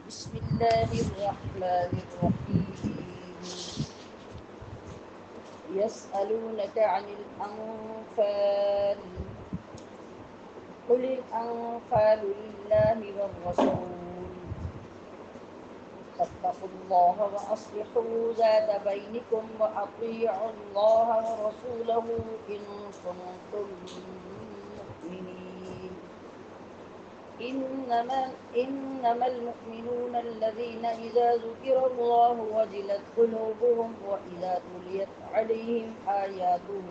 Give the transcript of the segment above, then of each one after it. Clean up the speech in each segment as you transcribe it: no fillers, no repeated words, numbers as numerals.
بسم الله الرحمن الرحيم. يسألونك عن الأنفال، قل الأنفال لله والرسول، فاتقوا الله وأصلحوا ذات بينكم وأطيعوا الله ورسوله إن كنتم مؤمنين. إنما المؤمنون الذين إذا ذكر الله وجلت قلوبهم وإذا تليت عليهم آياته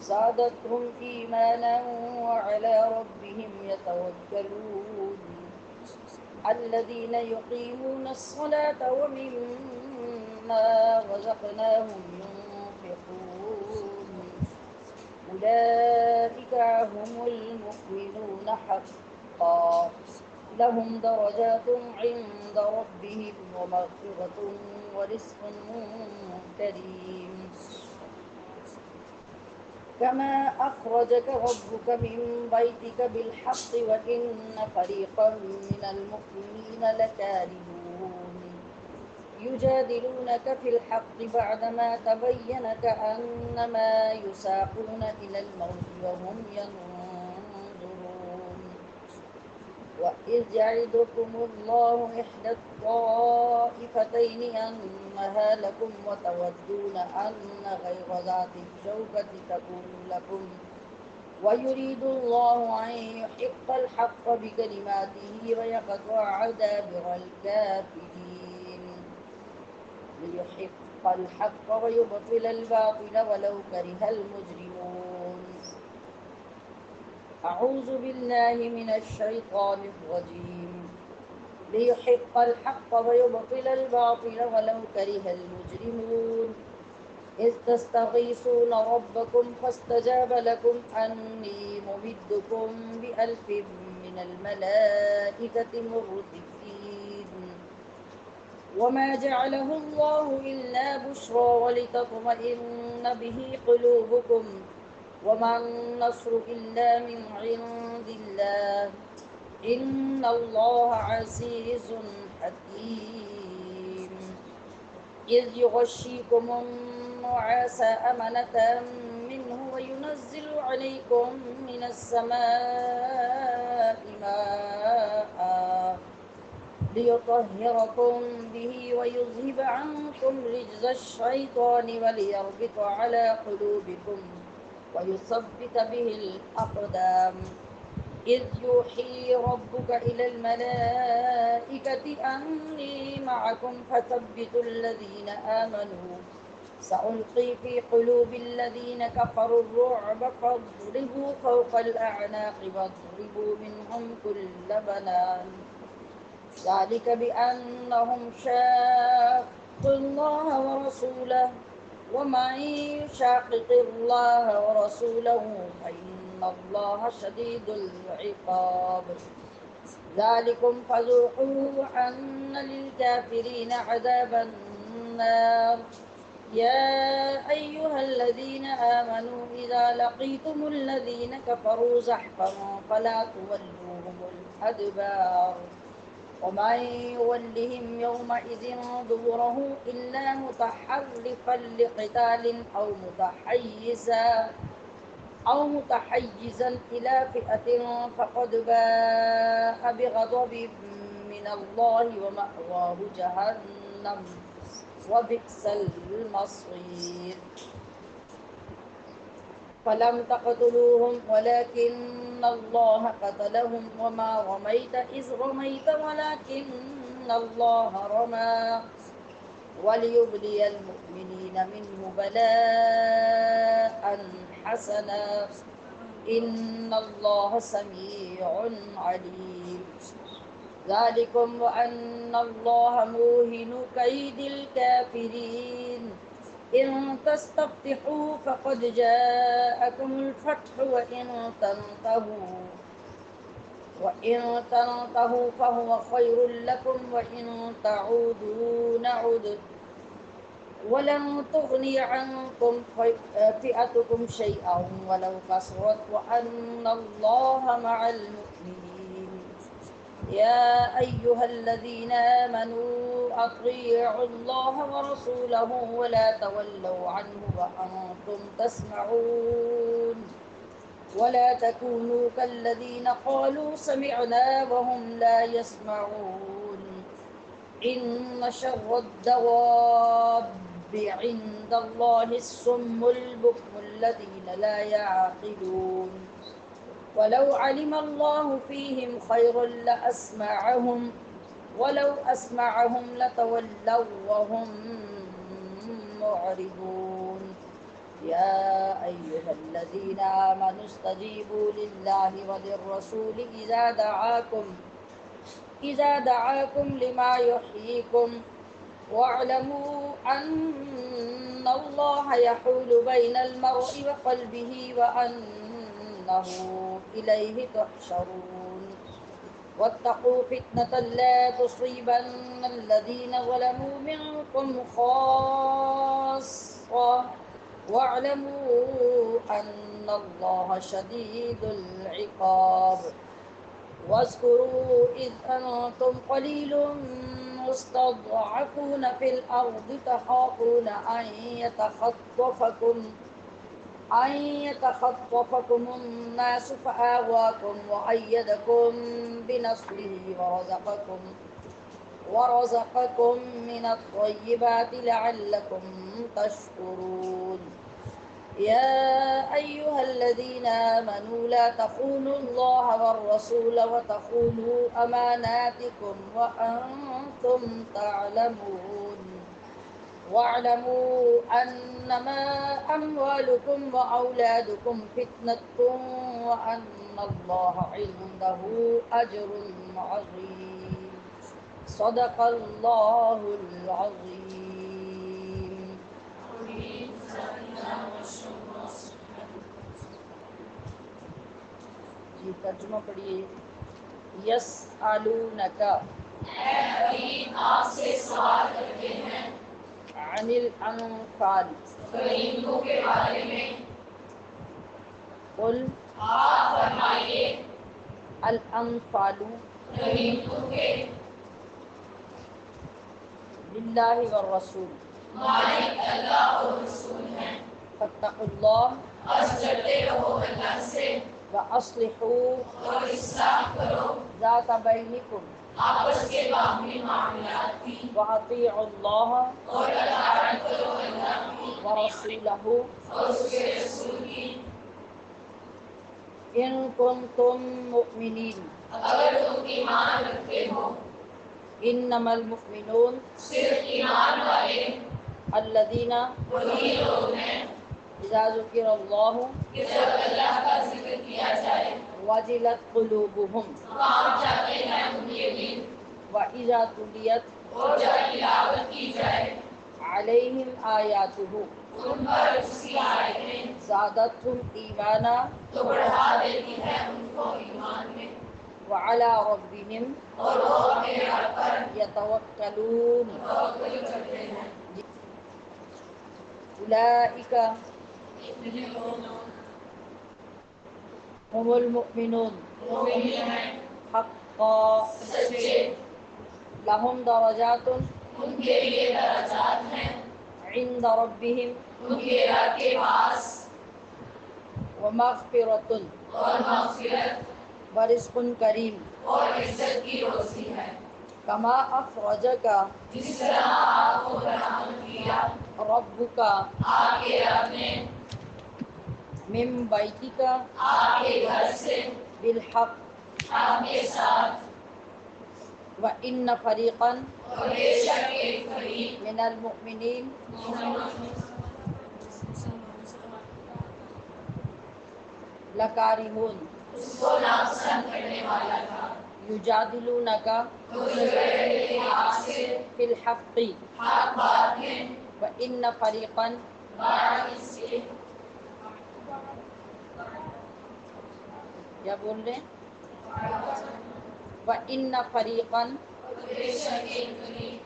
زادتهم إيمانا وعلى ربهم يتوكلون. الذين يقيمون الصلاة ومما رزقناهم ينفقون أولئك هم المؤمنون حقا، لهم درجات عند ربهم ومغفرة ورزق كريم. كما أخرجك ربك من بيتك بالحق وإن فريقا من المؤمنين لكارهون يجادلونك في الحق بعدما تبين كأنما يساقون إلى الموت وهم ينظرون. وإذ يعدكم الله إحدى الطائفتين أنها لكم وتودون أن غير ذات الشوكة تكون لكم، ويريد الله أن يحق الحق بكلماته ويقطع دابر الكافرين. ليحق الحق ويبطل الباطل ولو كره المجرمون. أعوذ بالله من الشيطان الرجيم. ليحق الحق ويبطل الباطل ولو كره المجرمون. إذ تستغيثون ربكم فاستجاب لكم أني ممدكم ب1000 من الملائكة مردفين. وما جعله الله إلا بشرى ولتطمئن به قلوبكم وما النصر إلا من عند الله إن الله عزيز حكيم. إذ يغشيكم النعاس أمنة منه وينزل عليكم من السماء ماء ليطهركم به ويذهب عنكم رجز الشيطان وليربط على قلوبكم ويثبت به الأقدام. إذ يوحي ربك إلى الملائكة أني معكم فثبتوا الذين آمنوا سألقي في قلوب الذين كفروا الرعب فاضربوا فوق الأعناق واضربوا منهم كل بنان. ذلك بأنهم شاقوا الله ورسوله ومن يشاقق الله ورسوله فإن الله شديد العقاب. ذلكم فذوقوه وأن للكافرين عذاب النار. يا أيها الذين آمنوا إذا لقيتم الذين كفروا زحفا فلا تولوهم الأدبار. ومن يولهم يومئذ دبره إلا متحرفا لقتال أو متحيزا إلى فئة فقد باء بغضب من الله ومأواه جهنم وبئس المصير. فلم تقتلوهم ولكن الله قتلهم وما رميت إذ رميت ولكن الله رمى وليبلي المؤمنين منه بلاء حسنا إن الله سميع عليم. ذلكم وأن الله موهن كيد الكافرين. إن تستفتحوا فقد جاءكم الفتح وإن تنتهوا فهو خير لكم وإن تعودوا نعد ولن تغني عنكم فئتكم شيئا ولو كثرت وأن الله مع المؤمنين. يا أيها الذين آمنوا أطيعوا الله ورسوله ولا تولوا عنه وأنتم تسمعون ولا تكونوا كالذين قالوا سمعنا وهم لا يسمعون إن شر الدواب عند الله الصم البكم الذين لا يعقلون ولو علم الله فيهم خيرا لأسمعهم ولو أسمعهم لتولوا وهم معرضون يا أيها الذين آمنوا استجيبوا لله وللرسول إذا دعاكم لما يحييكم واعلموا أن الله يحول بين المرء وقلبه وأنه إليه تحشرون واتقوا فتنة لا تصيبن الذين ظلموا منكم خاصة واعلموا أن الله شديد العقاب واذكروا إذ أنتم قليل مستضعفون في الأرض تخافون أن يتخطفكم الناس فآواكم وأيدكم بنصره ورزقكم من الطيبات لعلكم تشكرون يا أيها الذين آمنوا لا تخونوا الله والرسول وتخونوا أماناتكم وأنتم تعلمون واعلموا أنما أموالكم وأولادكم فتنة وأن الله عنده أجر عظيم صدق الله العظيم. جی ترجمہ پڑھیے. یسألونک آپ سے سوال کرتے ہیں عن الانفال غنیمتوں کے بارے میں. قل آپ فرمائیے الانفال غنیمتوں کے للہ والرسول مالک اللہ اور رسول ہیں. فاتقوا اللہ بس ڈرتے رہو اللہ سے واصلحوا اور اصلاح کرو ذات بینکم آپس کے باہمی معاملات کی واطیعوا اللہ اور اطاعت کرو اللہ کی ورسولہ اور اس کے رسول کی ان کنتم مؤمنین اگر تم ایمان رکھتے ہو. انما المؤمنون صرف ایمان والے الذین وہی لوگ ہیں اذا ذکر اللہ کہ جب اللہ کا ذکر کیا جائے وجلت قلوبہم کام جاتے ہیں ان کے دل واذا تلیت اور جب تلاوت کی جائے علیہم آیاتہ ان پر اس کی آیتیں زادتہم ایمانا تو بڑھا دیتی ہے ان کو ایمان میں وعلی ربہم اور وہ اپنے رب پر یتوکلون توکل کرتے ہیں. اولئک اتنے لوگ هم المؤمنون مومن ہیں حقا سچے. لهم درجات ان کے لیے درجات ہیں عند ربهم ان کے رب کے پاس ومغفرة اور مغفرت ورزق کریم اور عزت کی روزی ہے. کما اخرجک جس طرح آپ کو برآمد کیا ربک آپ کے رب نے من بیتک آپ کے گھر سے بالحق آپ کے ساتھ وإن فریقا اور بے شک ایک فریق من المؤمنین لکارہون اس کو ناپسند کرنے والا تھا. یجادلونک وہ جھگڑ رہے تھے آپ سے فی الحق حق بات میں وإن فریقا برعکس کے کیا بول رہے ہیں وإن فریقا بے شک ایک فریق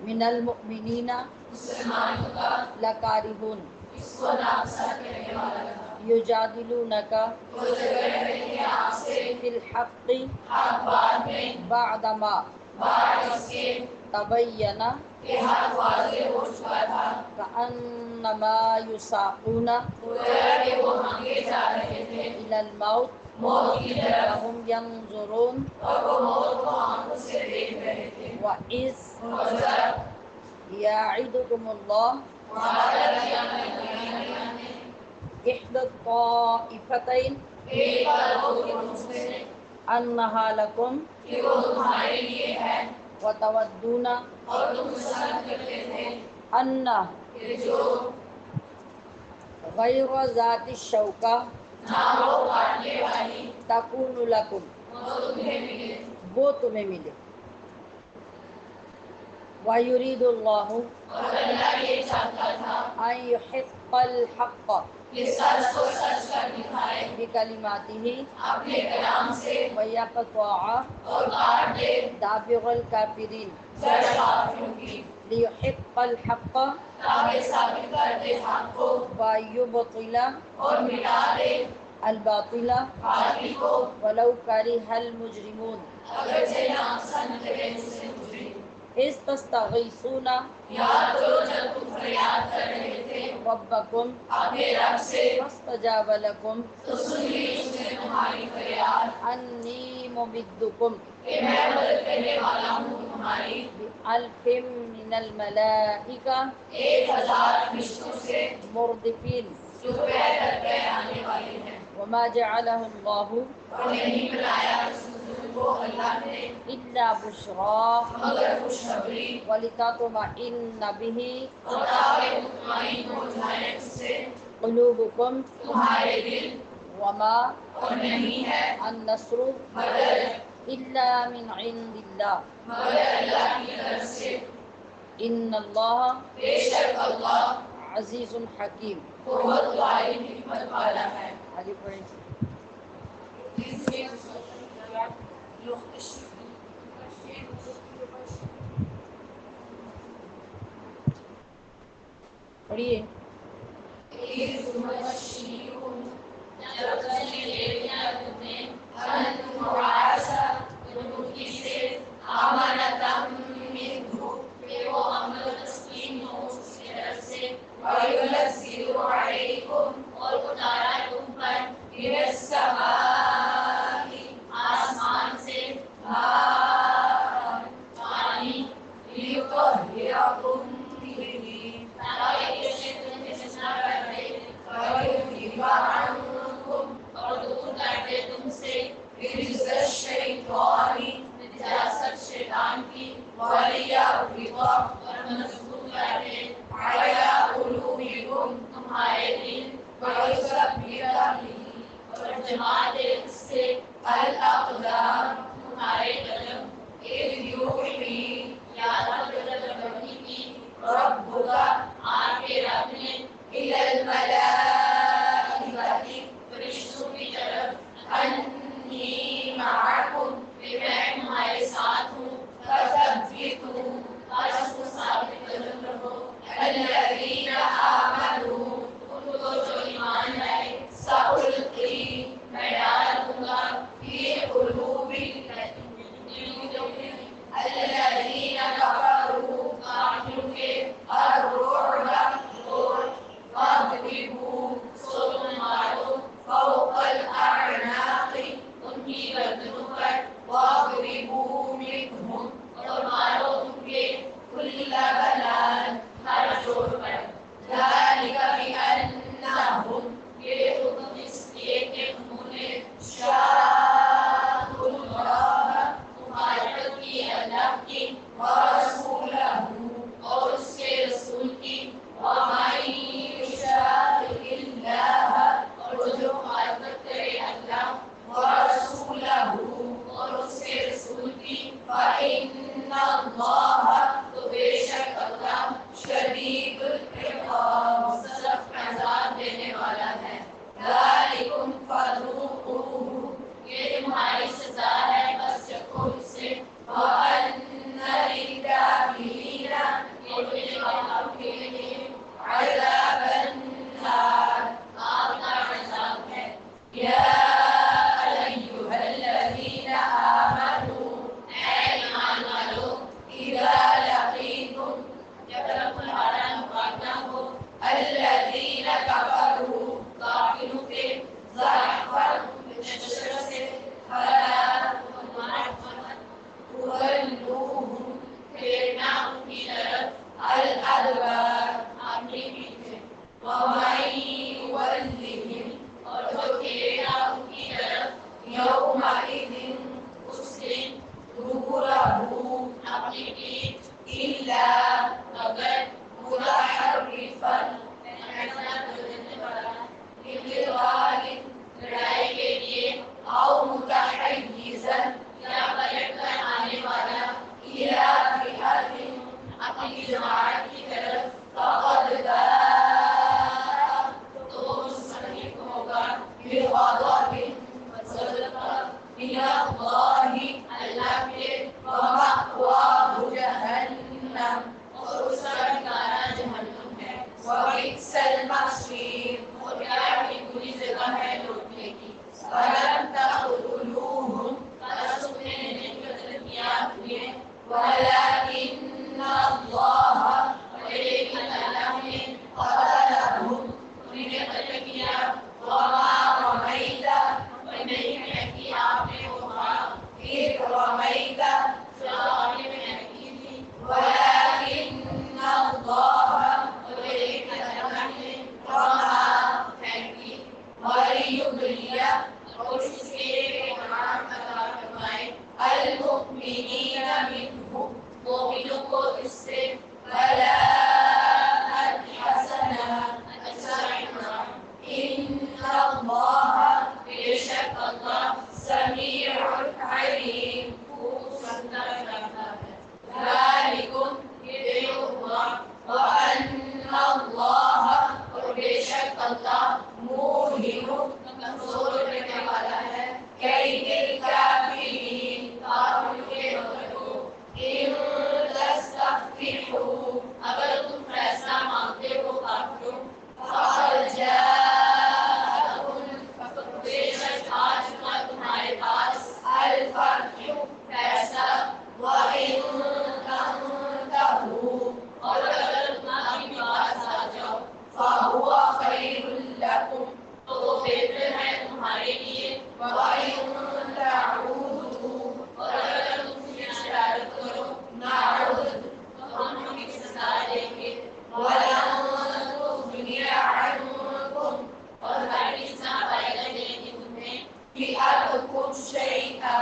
من المؤمنین مسلمانوں کا لکارہون اس کو ناپسند کرنے والا تھا. یجادلونک گزر رہے ہیں آپ سے فی الحق حق بات میں بعدما بعد اس کے تبین کہ حق واضح ہو چکا تھا کأنما یساقون گویا کہ وہ ہانکے جا رہے تھے الی الموت موت کی طرف وهم ینظرون اور وہ موت کو آنکھوں سے دیکھ رہے تھے وَإِذْ اور جب یعدکم اللہ وعدہ کیا ہے اللہ نے احدى الطائفتین ایک کا دو گروہوں سے انہا لکم کہ وہ تمہارے لیے ہے وتودون اور تم پسند کرتے تھے ان کہ جو غیر ذات الشوکہ نہ ہو کاٹنے والی تکون لکم وہ تمہیں ملے وہ تمہیں ملے وَيُرِيدُ اللَّهُ اور اللہ یہ چاہتا تھا أَن يُحِقَّ الْحَقَّ کہ سچ کو سچ کر دکھائے بِكَلِمَاتِهِ اپنے کلام سے وَيَقْطَعَ اور کاٹ دے دَابِرَ الْكَافِرِينَ جڑ کافروں کی لِيُحِقَّ الْحَقَّ تاکہ ثابت کر دے حق کو وَيُبْطِلَ اور مٹا دے الْبَاطِلَ باطل کو وَلَوْ كَرِهَ الْمُجْرِمُونَ اگرچہ ناپسند کرے اسے مجرم إِذْ تَسْتَغِيثُونَ یاد کرو جب تم فریاد کر رہے تھے رَبَّكُمْ اپنے رب سے فَاسْتَجَابَ لَكُمْ تو سن لی اس نے تمہاری فریاد أَنِّي مُمِدُّكُمْ کہ میں مدد کرنے والا ہوں تمہاری بِأَلْفٍ مِّنَ الْمَلَائِكَةِ 1000 فرشتوں سے مُرْدِفِينَ جو پہ کر کے آنے والے ہیں وَمَا جَعَلَهُ اللَّهُ اور نہیں بنایا اس نزول کو اللہ نے إِلَّا بُشْرَىٰ مگر خوشخبری وَلِتَطْمَئِنَّ بِهِ اور تاکہ مطمئن ہو جائے اس سے قُلُوبُكُمْ تمہارے دل وَمَا اور نہیں ہے النَّصْرُ مدد إِلَّا مِنْ عِندِ اللَّهِ مگر اللہ کی طرف سے إِنَّ اللَّهَ بے شک اللہ عزیز حکیم بہت غالب حکمت والا ہے آگے پڑھیں پڑھیے جب تجھے دے دیا تم نے انتم معاشا انکی سے امانتم منہ کہ وہ امن و تسلیم ہو اس کی طرف سے وَيُنَزِّلُ عَلَيْكُمْ اور اتارا تم پر مِنَ السَّمَاءِ آسمان سے ماءً پانی لِيُطَهِّرَكُم بِهِ تاکہ اس سے تمہیں چشنا کر دے وَيُذْهِبَ عَنكُمْ اور دور کر دے تم سے رِجْزَ الشَّيْطَانِ نجاست شیطان کی وَلِيَرْبِطَ اور مضبوط کر دے عَلَىٰ قُلُوبِكُمْ تمہارے دل وَيُثَبِّتَ بِهِ اور جما دے اس سے الْأَقْدَامَ تمہارے قدم اِذْ یُوحِی یاد کرو جب وحی کی رَبُّکَ آپ کے رب نے إِلَى الْمَلَائِكَةِ فرشتوں کی طرف أَنِّی مَعَکُمْ کہ میں تمہارے ساتھ ہوں فَثَبِّتُوا بس کو ثابت قدم رہو الَّذِينَ آمَنُوا ان کو جو ایمان لائے سَأُلْقِي میں ڈال دوں گا فِي قُلُوبِ الَّذِينَ كَفَرُوا کافروں کے الرُّعْبَ فَاضْرِبُوا سو تم مارو فَوْقَ الْأَعْنَاقِ ان کی گردنوں پر وَاضْرِبُوا مِنْهُمْ اور مارو ان کے كُلَّ بَنَانٍ ہر جوڑ پر ذَلِكَ بِأَنَّهُمْ یہ حکم اس لیے کہ انہوں نے شَاقُّوا اللَّهَ مخالفت کی اللہ کی وَرَسُولَهُ اور اس کے رسول کی وَمَن يُشَاقِقِ اللَّهَ اور جو مخالفت کرے اللہ وَرَسُولَهُ اور والد اس دن ظہورہ اپنی پیٹھ الا مگر متحرفا لڑائی کے لیے او متحیزا یا پلٹ کر آنے والا الی فئۃ اپنی جماعت کی طرف فقد باء تو وہ مستحق ہوگا بغضب من اللہ اللہ کے ومأواہ جہنم اور اس کا ٹھکانہ جہنم ہے وبئس المصیر اور کیا ہی بری جگہ ہے لوٹنے کی فلم تقتلوہم بس تم نے نہیں قتل کیا انہیں ولکن اللہ لیکن اللہ نے قتلہم انہیں قتل کیا وما رمیت اور نہیں پھینکی آپ نے وہ بات اذ رمیت جب آپ نے پھینکی تھی ولکن اللہ اور لیکن اللہ نے رما پھینکی ولیبلی اور اس کے لیے امتحان عطا فرمائے المؤمنین منہ مومنوں کو اس سے بلاء حسنہ اچھا انعام ان اللہ بے شک اللہ سمیع علیم خوب سنتا جانتا ہے ذالکم یہ ہوا وان اللہ اور بے شک اللہ موہن کمزور کرنے والا ہے کید الکافرین کافروں کے مکر کو ان تستفتحوا اگر تم فیصلہ مانگتے ہو کافروں فقد جاءکم بے شک آ چکا تمہارے پاس الفتح فیصلہ وَإِن تَنْتَهُوا اور اگر تم اپنی بات آ جاؤ فَهُوَ خَيْرٌ لَكُمْ تو وہ بہتر ہے تمہارے لیے وَإِن تَعُودُوا اور اگر تم پھر شرارت کرو نَعُودْ تو ہم تمہیں سزا دیں گے وَلَن تُغْنِيَ عَنْكُمْ اور ہرگز نہ فائدہ دے گی تمہیں فئۃکم شیئا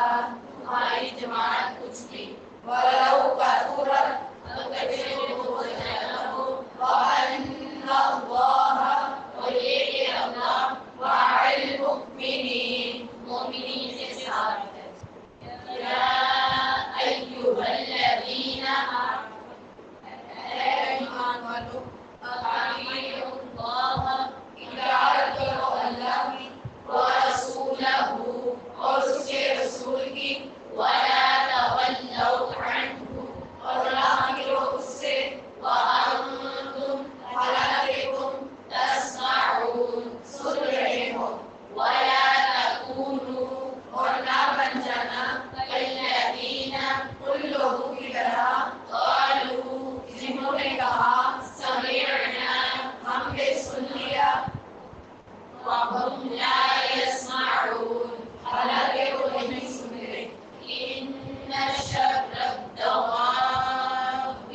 تمہاری جماعت کچھ بھی وَلَوْ كَثُرَتْ اگرچہ وہ بہت زیادہ ہو وَأَنَّ اللَّهَ اور یہ کہ اللہ مع المؤمنین مومنین کے ساتھ ہے یا ایھا الذین اے ایمان والو اطیعوا اللہ اطاعت کرو اللہ کی ورسولہ اور اس کے رسول کی ولا تولوا عنہ اور نہ پھرو اس سے وانتم حالانکہ تم تسمعون سن رہے ہو ولا تکونوا اور نہ بن جانا کالذین ان لوگوں کی طرح قالوا جنہوں نے کہا سمعنا ہم نے سن لیا وهم لا يسمعون حالانکہ وہ نہیں سن رہے ان شر الدواب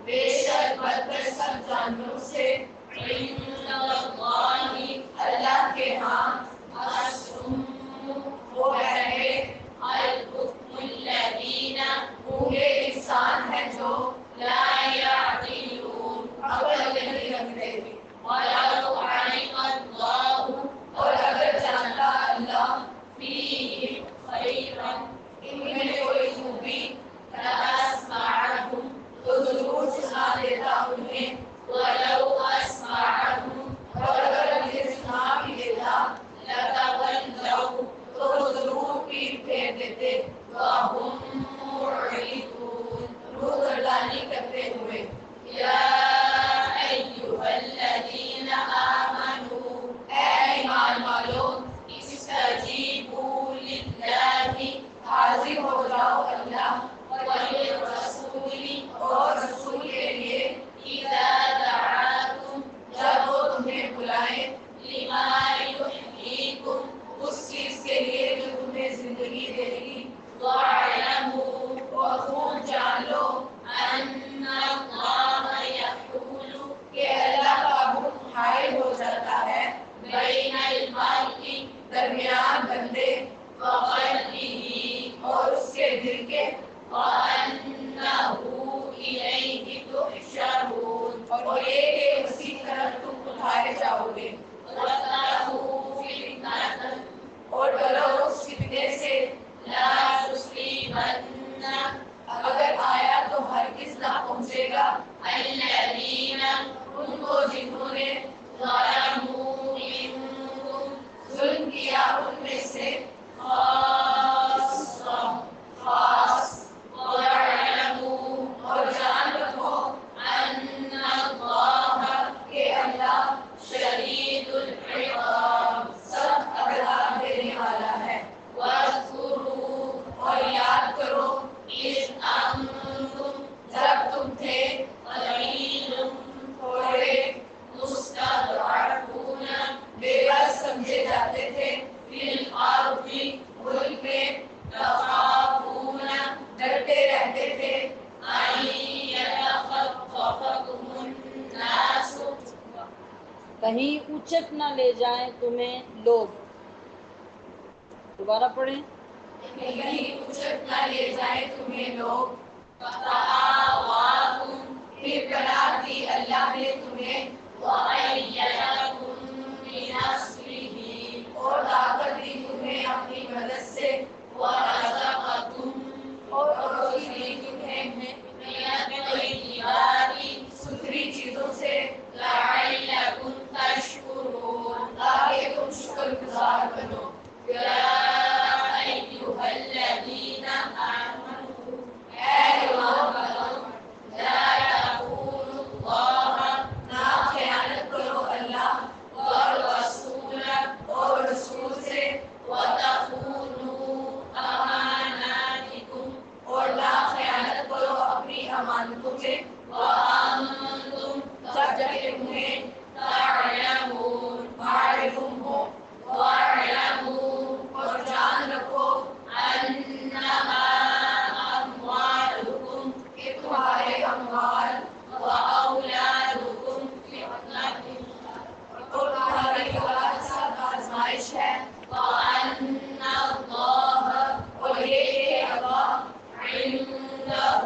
بے شک بدتر سب جانوروں سے عند اللہ اللہ کے ہاں الصم وہ بہرے البکم الذین گونگے انسان ہیں جو لا یعقلون عقل نہیں رکھتے وَلَوْ عَلِمَ اللَّهُ اور اگر جانتا اللہ فِيهِمْ خَيْرًا ان میں کوئی خوبی لَأَسْمَعَهُمْ تو ضرور سنا دیتا انہیں وَلَوْ أَسْمَعَهُمْ اور اگر انہیں سنا بھی دیتا لَتَوَلَّوْا تو ضرور پیٹ پھیر دیتے وَهُمْ مُعْرِضُونَ روگردانی کرتے ہوئے یا ایھا الذین آمنوا اے ایمان والو استجیبوا للہ حاضر ہو جاؤ اللہ وللرسول اور رسول کے لیے اذا دعاکم جب وہ تمہیں بلائے لما یحییکم اس چیز کے لیے جو تمہیں زندگی دے گی وَاعْلَمُوا اور خوب جان لو أَنَّ اللَّهَ يَحُولُ کہ اللہ کا حکم حائل ہو جاتا ہے بین المرء درمیان بندے وقلبہ کہیں اچک نہ لے جائیں تمہیں لوگ. دوبارہ پڑھیں. کہیں اچک نہ لے جائیں تمہیں لوگ. فآواکم پھر پناہ دی اللہ نے تمہیں. وأیدکم بنصرہ اور طاقت دی تمہیں اپنی مدد سے. ورزقکم اور روزی دی تمہیں من الطیبات ستھری چیزوں سے. لعلکم تشکرون تاکہ تم شکر گزار بنو. یا ایھا الذین آمنوا اے ایمان لا تخونوا اللہ نہ خیانت کرو اللہ والرسول اور رسول سے. وتخونوا اماناتکم اور نہ خیانت کرو اپنی امانتوں سے. وانتم جبکہ تمہیں تعلمون معلوم ہو. واعلموا اور جان رکھو انما اموالکم کہ تمہارے اموال واولادکم اور تمہاری اولاد سب آزمائش ہے. وان اللہ اور یہ کہ اللہ عنده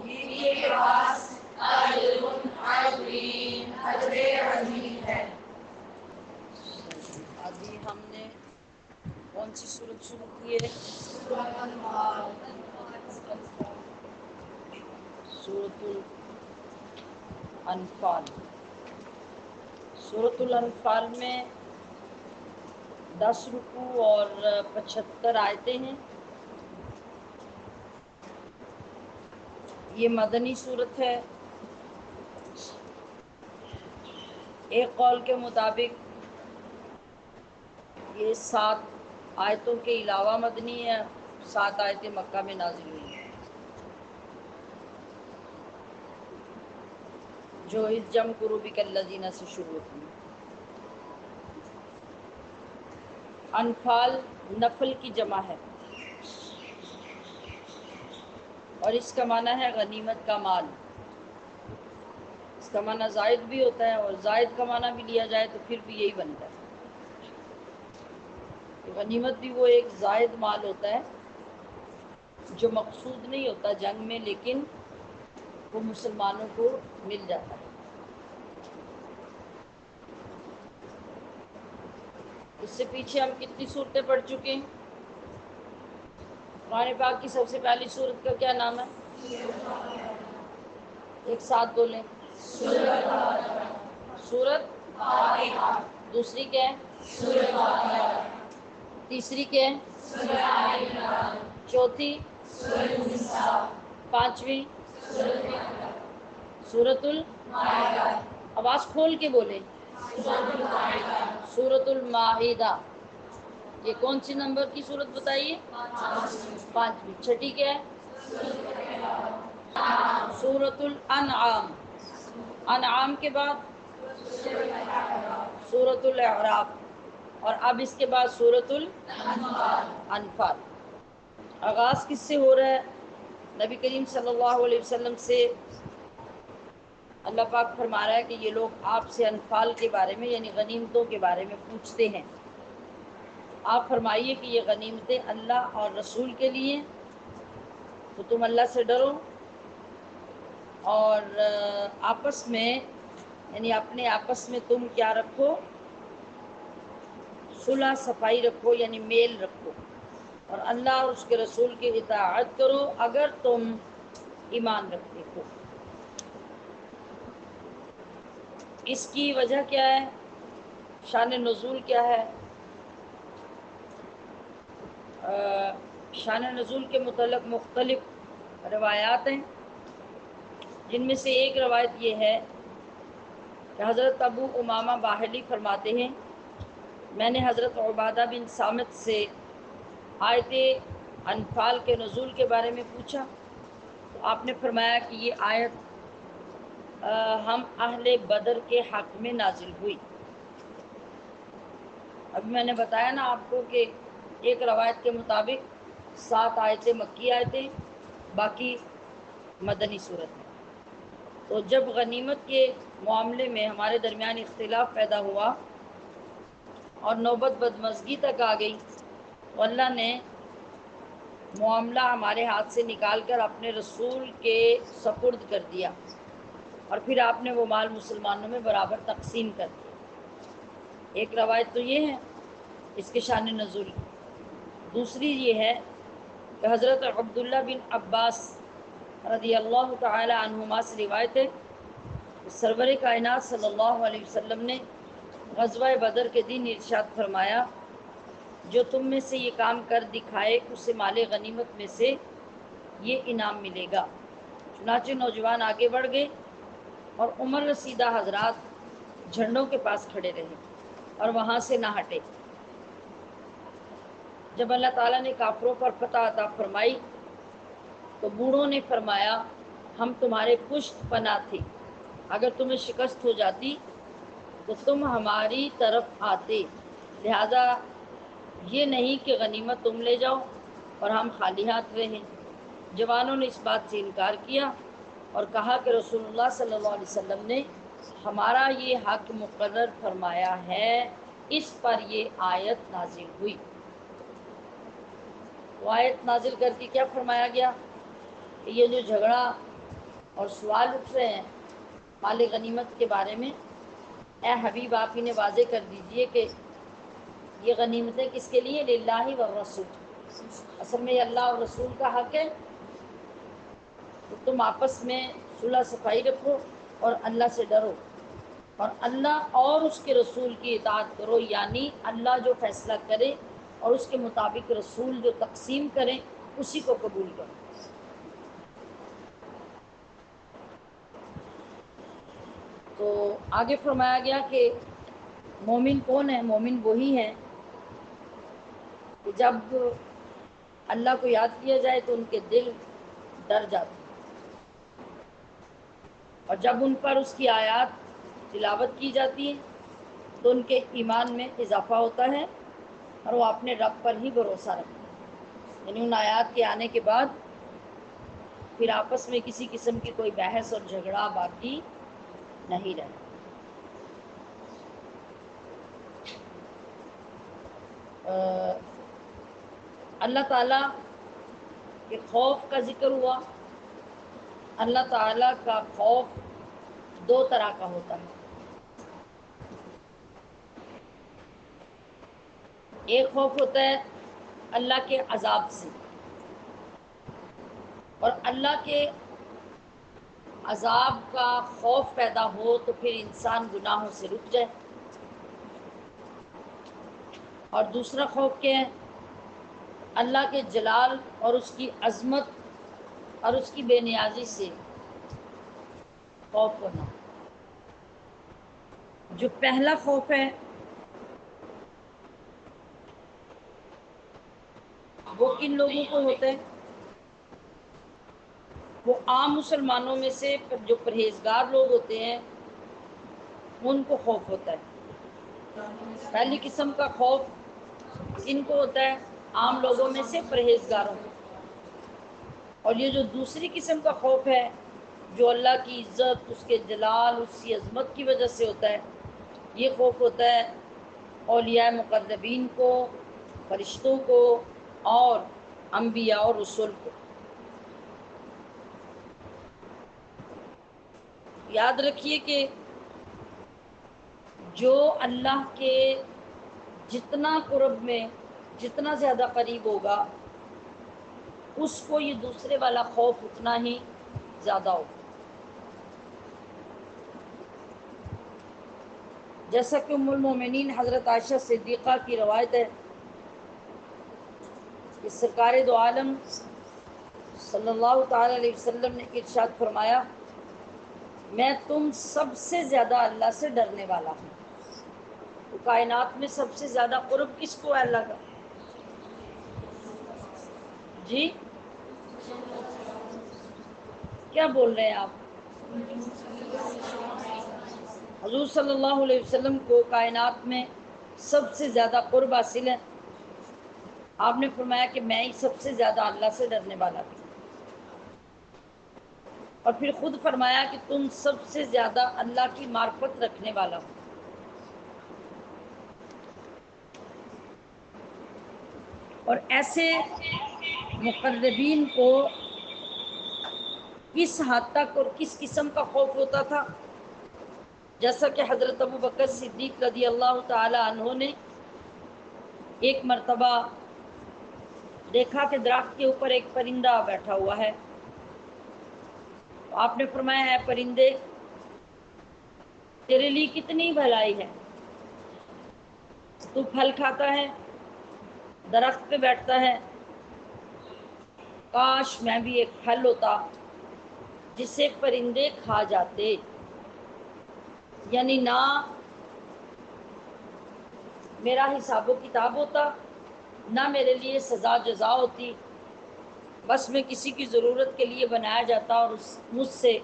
یہ کے پاس اجر عظیم اجر عظیم ہے. ابھی ہم نے کون سی صورت شروع کی ہے؟ سورۃ الانفال. سورۃ الانفال میں 10 رکوع اور 75 آیتیں ہیں. یہ مدنی صورت ہے. ایک قول کے مطابق یہ 7 آیتوں کے علاوہ مدنی ہے. 7 آیتیں مکہ میں نازل ہوئی ہیں جو اس جم قروبک الذین سے شروع ہوتی ہیں. انفال نفل کی جمع ہے اور اس کا معنی ہے غنیمت کا مال. اس کا معنی زائد بھی ہوتا ہے اور زائد کا معنی بھی لیا جائے تو پھر بھی یہی بنتا ہے. غنیمت بھی وہ ایک زائد مال ہوتا ہے جو مقصود نہیں ہوتا جنگ میں لیکن وہ مسلمانوں کو مل جاتا ہے. اس سے پیچھے ہم کتنی صورتیں پڑھ چکے ہیں؟ قرآن پاک کی سب سے پہلی صورت کا کیا نام ہے؟ ایک ساتھ بولیں. سورت فاتحہ. دوسری کیا ہے؟ تیسری کیا ہے؟ چوتھی؟ پانچویں؟ سورۃ آواز کھول کے بولیں. سورۃ المائدہ. یہ کون سی نمبر کی صورت بتائیے؟ 5ویں. چھٹی کیا ہے؟ سورۃ الانعام. انعام کے بعد سورۃ الاعراف اور اب اس کے بعد سورۃ الانفال. آغاز کس سے ہو رہا ہے؟ نبی کریم صلی اللہ علیہ وسلم سے اللہ پاک فرما رہا ہے کہ یہ لوگ آپ سے انفال کے بارے میں یعنی غنیمتوں کے بارے میں پوچھتے ہیں. آپ فرمائیے کہ یہ غنیمتیں اللہ اور رسول کے لیے تو تم اللہ سے ڈرو اور آپس میں یعنی اپنے آپس میں تم کیا رکھو؟ صلح صفائی رکھو یعنی میل رکھو اور اللہ اور اس کے رسول کی اطاعت کرو اگر تم ایمان رکھتے ہو. اس کی وجہ کیا ہے؟ شان نزول کیا ہے؟ شان نزول کے متعلق مختلف روایات ہیں جن میں سے ایک روایت یہ ہے کہ حضرت ابو امامہ باہلی فرماتے ہیں میں نے حضرت عبادہ بن صامت سے آیت انفال کے نزول کے بارے میں پوچھا تو آپ نے فرمایا کہ یہ آیت ہم اہل بدر کے حق میں نازل ہوئی. اب میں نے بتایا نا آپ کو کہ ایک روایت کے مطابق 7 آیتیں مکی آیتیں باقی مدنی صورت ہیں. تو جب غنیمت کے معاملے میں ہمارے درمیان اختلاف پیدا ہوا اور نوبت بدمزگی تک آ گئی تو اللہ نے معاملہ ہمارے ہاتھ سے نکال کر اپنے رسول کے سپرد کر دیا، اور پھر آپ نے وہ مال مسلمانوں میں برابر تقسیم کر دیا۔ ایک روایت تو یہ ہے اس کے شان نزول کی۔ دوسری یہ ہے کہ حضرت عبداللہ بن عباس رضی اللہ تعالی عنہما سے روایت ہے کہ سرور کائنات صلی اللہ علیہ وسلم نے غزوہ بدر کے دن ارشاد فرمایا، جو تم میں سے یہ کام کر دکھائے اسے مال غنیمت میں سے یہ انعام ملے گا۔ چنانچہ نوجوان آگے بڑھ گئے اور عمر رسیدہ حضرات جھنڈوں کے پاس کھڑے رہے اور وہاں سے نہ ہٹے۔ جب اللہ تعالیٰ نے کافروں پر فتح عطا فرمائی تو بوڑھوں نے فرمایا، ہم تمہارے پشت پناہ تھے، اگر تمہیں شکست ہو جاتی تو تم ہماری طرف آتے، لہذا یہ نہیں کہ غنیمت تم لے جاؤ اور ہم خالی ہاتھ رہیں۔ جوانوں نے اس بات سے انکار کیا اور کہا کہ رسول اللہ صلی اللہ علیہ وسلم نے ہمارا یہ حق مقرر فرمایا ہے، اس پر یہ آیت نازل ہوئی۔ وہ آیت نازل کر کے کیا فرمایا گیا کہ یہ جو جھگڑا اور سوال اٹھ رہے ہیں مال غنیمت کے بارے میں، اے حبیب آپ انہیں واضح کر دیجئے کہ یہ غنیمتیں کس کے لیے؟ للہ والرسول، اصل میں یہ اللہ اور رسول کا حق ہے، تو تم آپس میں صلح صفائی رکھو اور اللہ سے ڈرو اور اللہ اور اس کے رسول کی اطاعت کرو، یعنی اللہ جو فیصلہ کرے اور اس کے مطابق رسول جو تقسیم کریں اسی کو قبول کرو۔ تو آگے فرمایا گیا کہ مومن کون ہے؟ مومن وہی ہیں کہ جب اللہ کو یاد کیا جائے تو ان کے دل ڈر جاتے ہیں، اور جب ان پر اس کی آیات تلاوت کی جاتی ہے تو ان کے ایمان میں اضافہ ہوتا ہے اور وہ اپنے رب پر ہی بھروسہ رکھتے ہیں، یعنی ان آیات کے آنے کے بعد پھر آپس میں کسی قسم کی کوئی بحث اور جھگڑا باقی نہیں رہتا۔ اللہ تعالیٰ کے خوف کا ذکر ہوا۔ اللہ تعالیٰ کا خوف دو طرح کا ہوتا ہے، ایک خوف ہوتا ہے اللہ کے عذاب سے، اور اللہ کے عذاب کا خوف پیدا ہو تو پھر انسان گناہوں سے رک جائے۔ اور دوسرا خوف کیا ہے؟ اللہ کے جلال اور اس کی عظمت اور اس کی بے نیازی سے خوف ہونا۔ جو پہلا خوف ہے وہ کن لوگوں کو ہوتا ہے؟ وہ عام مسلمانوں میں سے جو پرہیزگار لوگ ہوتے ہیں ان کو خوف ہوتا ہے۔ پہلی قسم کا خوف کن کو ہوتا ہے؟ عام لوگوں میں سے پرہیزگاروں کو۔ اور یہ جو دوسری قسم کا خوف ہے جو اللہ کی عزت، اس کے جلال، اس کی عظمت کی وجہ سے ہوتا ہے، یہ خوف ہوتا ہے اولیاء مقربین کو، فرشتوں کو اور انبیاء اور رسول کو۔ یاد رکھیے کہ جو اللہ کے جتنا قرب میں جتنا زیادہ قریب ہوگا اس کو یہ دوسرے والا خوف اتنا ہی زیادہ ہوگا۔ جیسا کہ ام المومنین حضرت عائشہ صدیقہ کی روایت ہے کہ سرکار دو عالم صلی اللہ تعالی علیہ وسلم نے ارشاد فرمایا، میں تم سب سے زیادہ اللہ سے ڈرنے والا ہوں۔ تو کائنات میں سب سے زیادہ قرب کس کو ہے اللہ کا؟ جی کیا بول رہے ہیں آپ؟ حضور صلی اللہ علیہ وسلم کو کائنات میں سب سے زیادہ قرب حاصل ہے۔ آپ نے فرمایا کہ میں ہی سب سے زیادہ اللہ سے ڈرنے والا ہوں۔ اور پھر خود فرمایا کہ تم سب سے زیادہ اللہ کی معرفت رکھنے والا ہو۔ اور ایسے مقربین کو کس حد تک اور کس قسم کا خوف ہوتا تھا، جیسا کہ حضرت ابو بکر صدیق رضی اللہ تعالی عنہ نے ایک مرتبہ دیکھا کہ درخت کے اوپر ایک پرندہ بیٹھا ہوا ہے۔ آپ نے فرمایا، ہے پرندے، تیرے لیے کتنی بھلائی ہے، تو پھل کھاتا ہے، درخت پہ بیٹھتا ہے، کاش میں بھی ایک پھل ہوتا جسے پرندے کھا جاتے، یعنی نہ میرا حساب و کتاب ہوتا، نہ میرے لیے سزا جزا ہوتی، بس میں کسی کی ضرورت کے لیے بنایا جاتا اور مجھ سے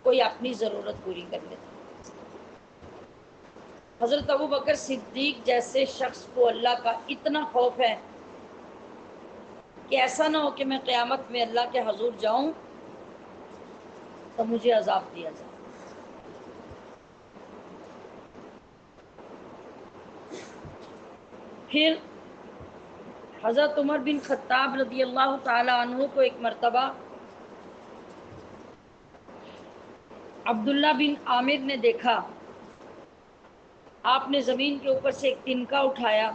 کوئی اپنی ضرورت پوری کر لیتا۔ حضرت ابو بکر صدیق جیسے شخص کو اللہ کا اتنا خوف ہے کہ ایسا نہ ہو کہ میں قیامت میں اللہ کے حضور جاؤں تو مجھے عذاب دیا جائے۔ پھر حضرت عمر بن خطاب رضی اللہ تعالی عنہ کو ایک مرتبہ عبداللہ بن عامر نے دیکھا، آپ نے زمین کے اوپر سے ایک تنکا اٹھایا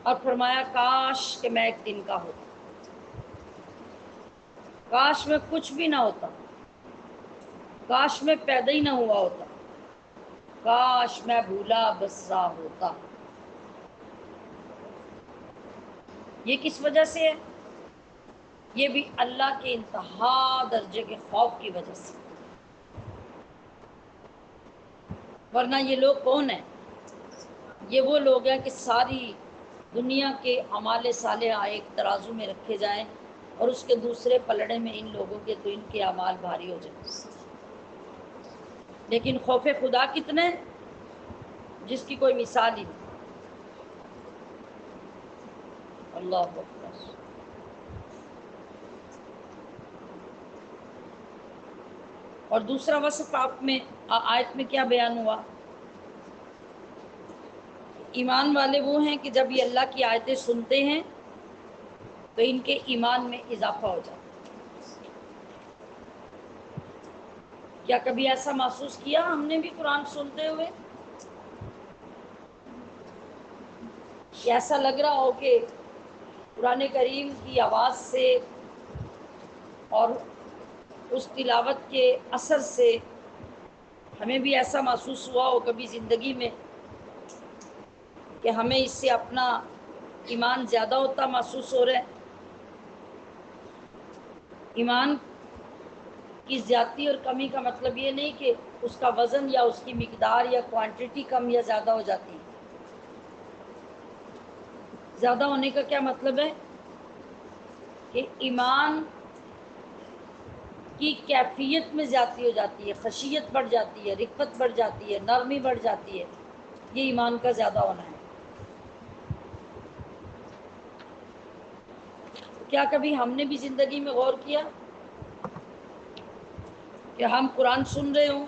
اور فرمایا، کاش کہ میں ایک تنکا ہوتا، کاش میں کچھ بھی نہ ہوتا، کاش میں پیدا ہی نہ ہوا ہوتا، کاش میں بھولا بسرا ہوتا۔ یہ کس وجہ سے ہے؟ یہ بھی اللہ کے انتہا درجے کے خوف کی وجہ سے، ورنہ یہ لوگ کون ہیں؟ یہ وہ لوگ ہیں کہ ساری دنیا کے اعمال صالحہ ایک ترازو میں رکھے جائیں اور اس کے دوسرے پلڑے میں ان لوگوں کے تو ان کے اعمال بھاری ہو جائیں۔ لیکن خوف خدا کتنے، جس کی کوئی مثال ہی نہیں۔ اللہ اکبر۔ اور دوسرا وصف آپ میں آیت میں کیا بیان ہوا؟ ایمان والے وہ ہیں کہ جب یہ اللہ کی آیتیں سنتے ہیں تو ان کے ایمان میں اضافہ ہو جاتا ہے۔ کیا کبھی ایسا محسوس کیا ہم نے بھی قرآن سنتے ہوئے کہ ایسا لگ رہا ہو کہ قرآن کریم کی آواز سے اور اس تلاوت کے اثر سے ہمیں بھی ایسا محسوس ہوا ہو کبھی زندگی میں کہ ہمیں اس سے اپنا ایمان زیادہ ہوتا محسوس ہو رہا ہے؟ ایمان کی زیادتی اور کمی کا مطلب یہ نہیں کہ اس کا وزن یا اس کی مقدار یا کوانٹٹی کم یا زیادہ ہو جاتی ہے۔ زیادہ ہونے کا کیا مطلب ہے کہ ایمان کی کیفیت میں زیادتی ہو جاتی ہے، خشیت بڑھ جاتی ہے، رفت بڑھ جاتی ہے، نرمی بڑھ جاتی ہے، یہ ایمان کا زیادہ ہونا ہے۔ کیا کبھی ہم نے بھی زندگی میں غور کیا کہ ہم قرآن سن رہے ہوں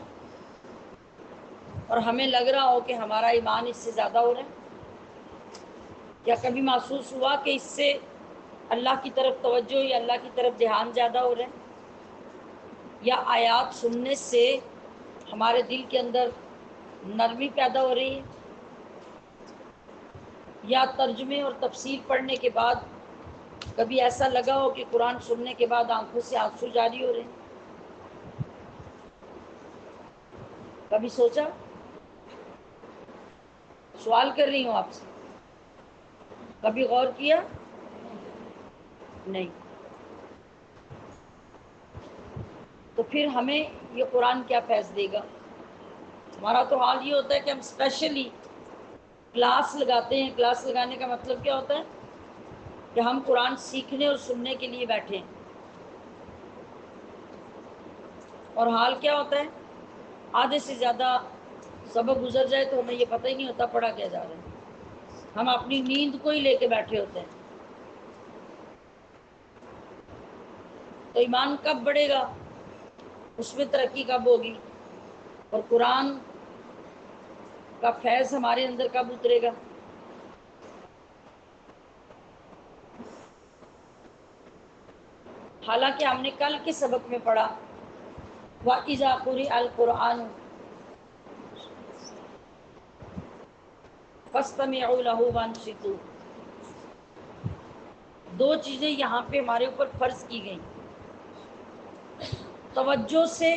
اور ہمیں لگ رہا ہو کہ ہمارا ایمان اس سے زیادہ ہو رہا ہے؟ کیا کبھی محسوس ہوا کہ اس سے اللہ کی طرف توجہ یا اللہ کی طرف دھیان زیادہ ہو رہا ہے؟ یا آیات سننے سے ہمارے دل کے اندر نرمی پیدا ہو رہی ہے؟ یا ترجمے اور تفسیر پڑھنے کے بعد کبھی ایسا لگا ہو کہ قرآن سننے کے بعد آنکھوں سے آنسو جاری ہو رہے ہیں؟ کبھی سوچا؟ سوال کر رہی ہوں آپ سے، کبھی غور کیا؟ نہیں۔ تو پھر ہمیں یہ قرآن کیا فیض دے گا؟ ہمارا تو حال یہ ہوتا ہے کہ ہم اسپیشلی کلاس لگاتے ہیں۔ کلاس لگانے کا مطلب کیا ہوتا ہے کہ ہم قرآن سیکھنے اور سننے کے لیے بیٹھے ہیں، اور حال کیا ہوتا ہے آدھے سے زیادہ سبق گزر جائے تو ہمیں یہ پتہ ہی نہیں ہوتا پڑھا کیا جا رہا ہے، ہم اپنی نیند کو ہی لے کے بیٹھے ہوتے ہیں۔ تو ایمان کب بڑھے گا؟ اس میں ترقی کب ہوگی؟ اور قرآن کا فیض ہمارے اندر کب اترے گا؟ حالانکہ ہم نے کل کے سبق میں پڑھا وَإِذَا قُرِئَ الْقُرْآنُ فَاسْتَمِعُوا لَهُ وَانصِتُوا. دو چیزیں یہاں پہ ہمارے اوپر فرض کی گئیں، توجہ سے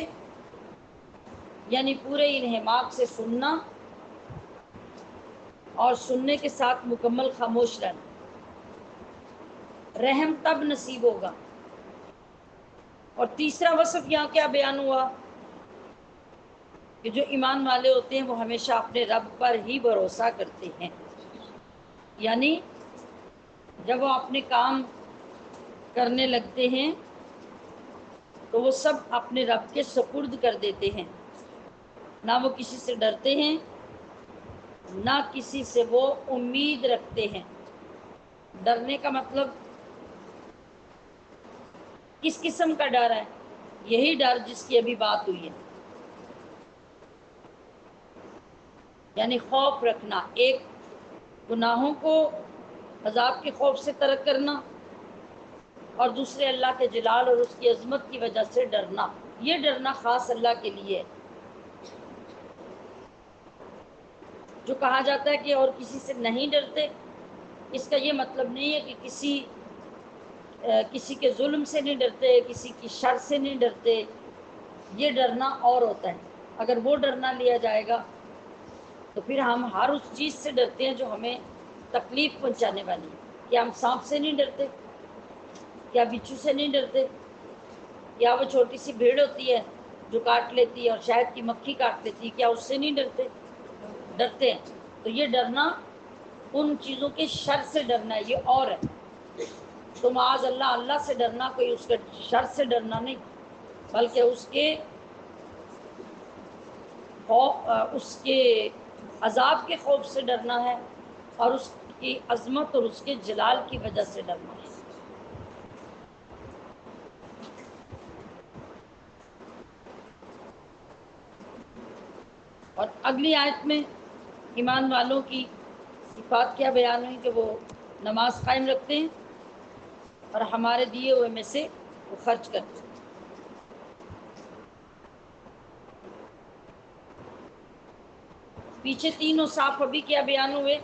یعنی پورے انہماک سے سننا، اور سننے کے ساتھ مکمل خاموش رہنا. رحم تب نصیب ہوگا. اور تیسرا وصف یہاں کیا بیان ہوا کہ جو ایمان والے ہوتے ہیں وہ ہمیشہ اپنے رب پر ہی بھروسہ کرتے ہیں. یعنی جب وہ اپنے کام کرنے لگتے ہیں تو وہ سب اپنے رب کے سپرد کر دیتے ہیں. نہ وہ کسی سے ڈرتے ہیں، نہ کسی سے وہ امید رکھتے ہیں. ڈرنے کا مطلب کس قسم کا ڈر ہے؟ یہی ڈر جس کی ابھی بات ہوئی ہے، یعنی خوف رکھنا، ایک گناہوں کو عذاب کے خوف سے ترک کرنا، اور دوسرے اللہ کے جلال اور اس کی عظمت کی وجہ سے ڈرنا. یہ ڈرنا خاص اللہ کے لیے ہے. جو کہا جاتا ہے کہ اور کسی سے نہیں ڈرتے، اس کا یہ مطلب نہیں ہے کہ کسی کے ظلم سے نہیں ڈرتے، کسی کی شر سے نہیں ڈرتے. یہ ڈرنا اور ہوتا ہے. اگر وہ ڈرنا لیا جائے گا تو پھر ہم ہر اس چیز سے ڈرتے ہیں جو ہمیں تکلیف پہنچانے والی ہے. کیا ہم سانپ سے نہیں ڈرتے؟ کیا بچھو سے نہیں ڈرتے؟ یا وہ چھوٹی سی بھیڑ ہوتی ہے جو کاٹ لیتی ہے اور شہد کی مکھی کاٹ لیتی ہے، کیا اس سے نہیں ڈرتے؟ ڈرتے ہیں. تو یہ ڈرنا ان چیزوں کے شر سے ڈرنا ہے، یہ اور ہے. تو معاذ اللہ، اللہ سے ڈرنا کوئی اس کے شر سے ڈرنا نہیں، بلکہ اس کے عذاب کے خوف سے ڈرنا ہے، اور اس کی عظمت اور اس کے جلال کی وجہ سے ڈرنا ہے. اور اگلی آیت میں ایمان والوں کی صفات کیا بیان ہوئی کہ وہ نماز قائم رکھتے ہیں اور ہمارے دیے ہوئے میں سے وہ خرچ کرتے ہیں. پیچھے تین اوصاف ابھی کیا بیان ہوئے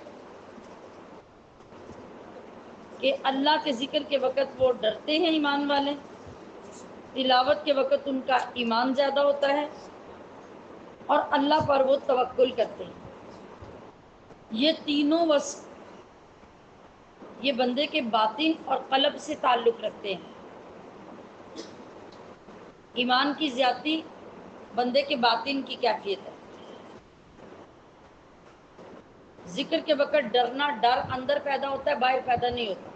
کہ اللہ کے ذکر کے وقت وہ ڈرتے ہیں ایمان والے، تلاوت کے وقت ان کا ایمان زیادہ ہوتا ہے، اور اللہ پر وہ توکل کرتے ہیں. یہ تینوں وصف یہ بندے کے باطن اور قلب سے تعلق رکھتے ہیں. ایمان کی زیادتی بندے کے باطن کی کیفیت ہے. ذکر کے وقت ڈرنا، ڈر اندر پیدا ہوتا ہے، باہر پیدا نہیں ہوتا.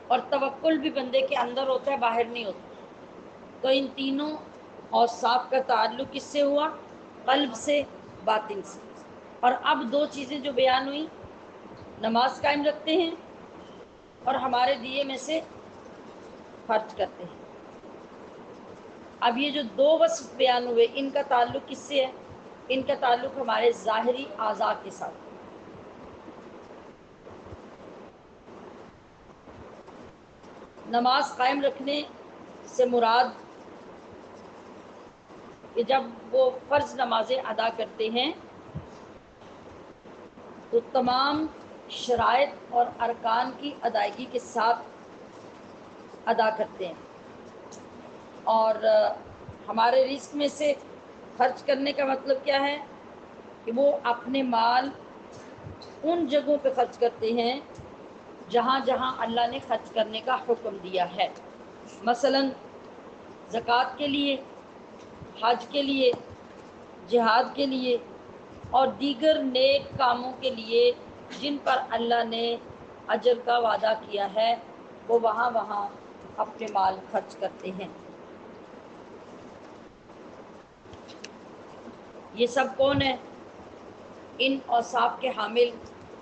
اور توکل بھی بندے کے اندر ہوتا ہے، باہر نہیں ہوتا. تو ان تینوں اوصاف کا تعلق کس سے ہوا؟ قلب سے، باطن سے. اور اب دو چیزیں جو بیان ہوئی، نماز قائم رکھتے ہیں اور ہمارے دیے میں سے خرچ کرتے ہیں. اب یہ جو دو وصف بیان ہوئے، ان کا تعلق کس سے ہے؟ ان کا تعلق ہمارے ظاہری اعضاء کے ساتھ. نماز قائم رکھنے سے مراد کہ جب وہ فرض نمازیں ادا کرتے ہیں تو تمام شرائط اور ارکان کی ادائیگی کے ساتھ ادا کرتے ہیں. اور ہمارے رزق میں سے خرچ کرنے کا مطلب کیا ہے کہ وہ اپنے مال ان جگہوں پہ خرچ کرتے ہیں جہاں جہاں اللہ نے خرچ کرنے کا حکم دیا ہے. مثلا زکوٰۃ کے لیے، حج کے لیے، جہاد کے لیے، اور دیگر نیک کاموں کے لیے جن پر اللہ نے اجر کا وعدہ کیا ہے، وہ وہاں وہاں اپنے مال خرچ کرتے ہیں. یہ سب کون ہے؟ ان اوصاف کے حامل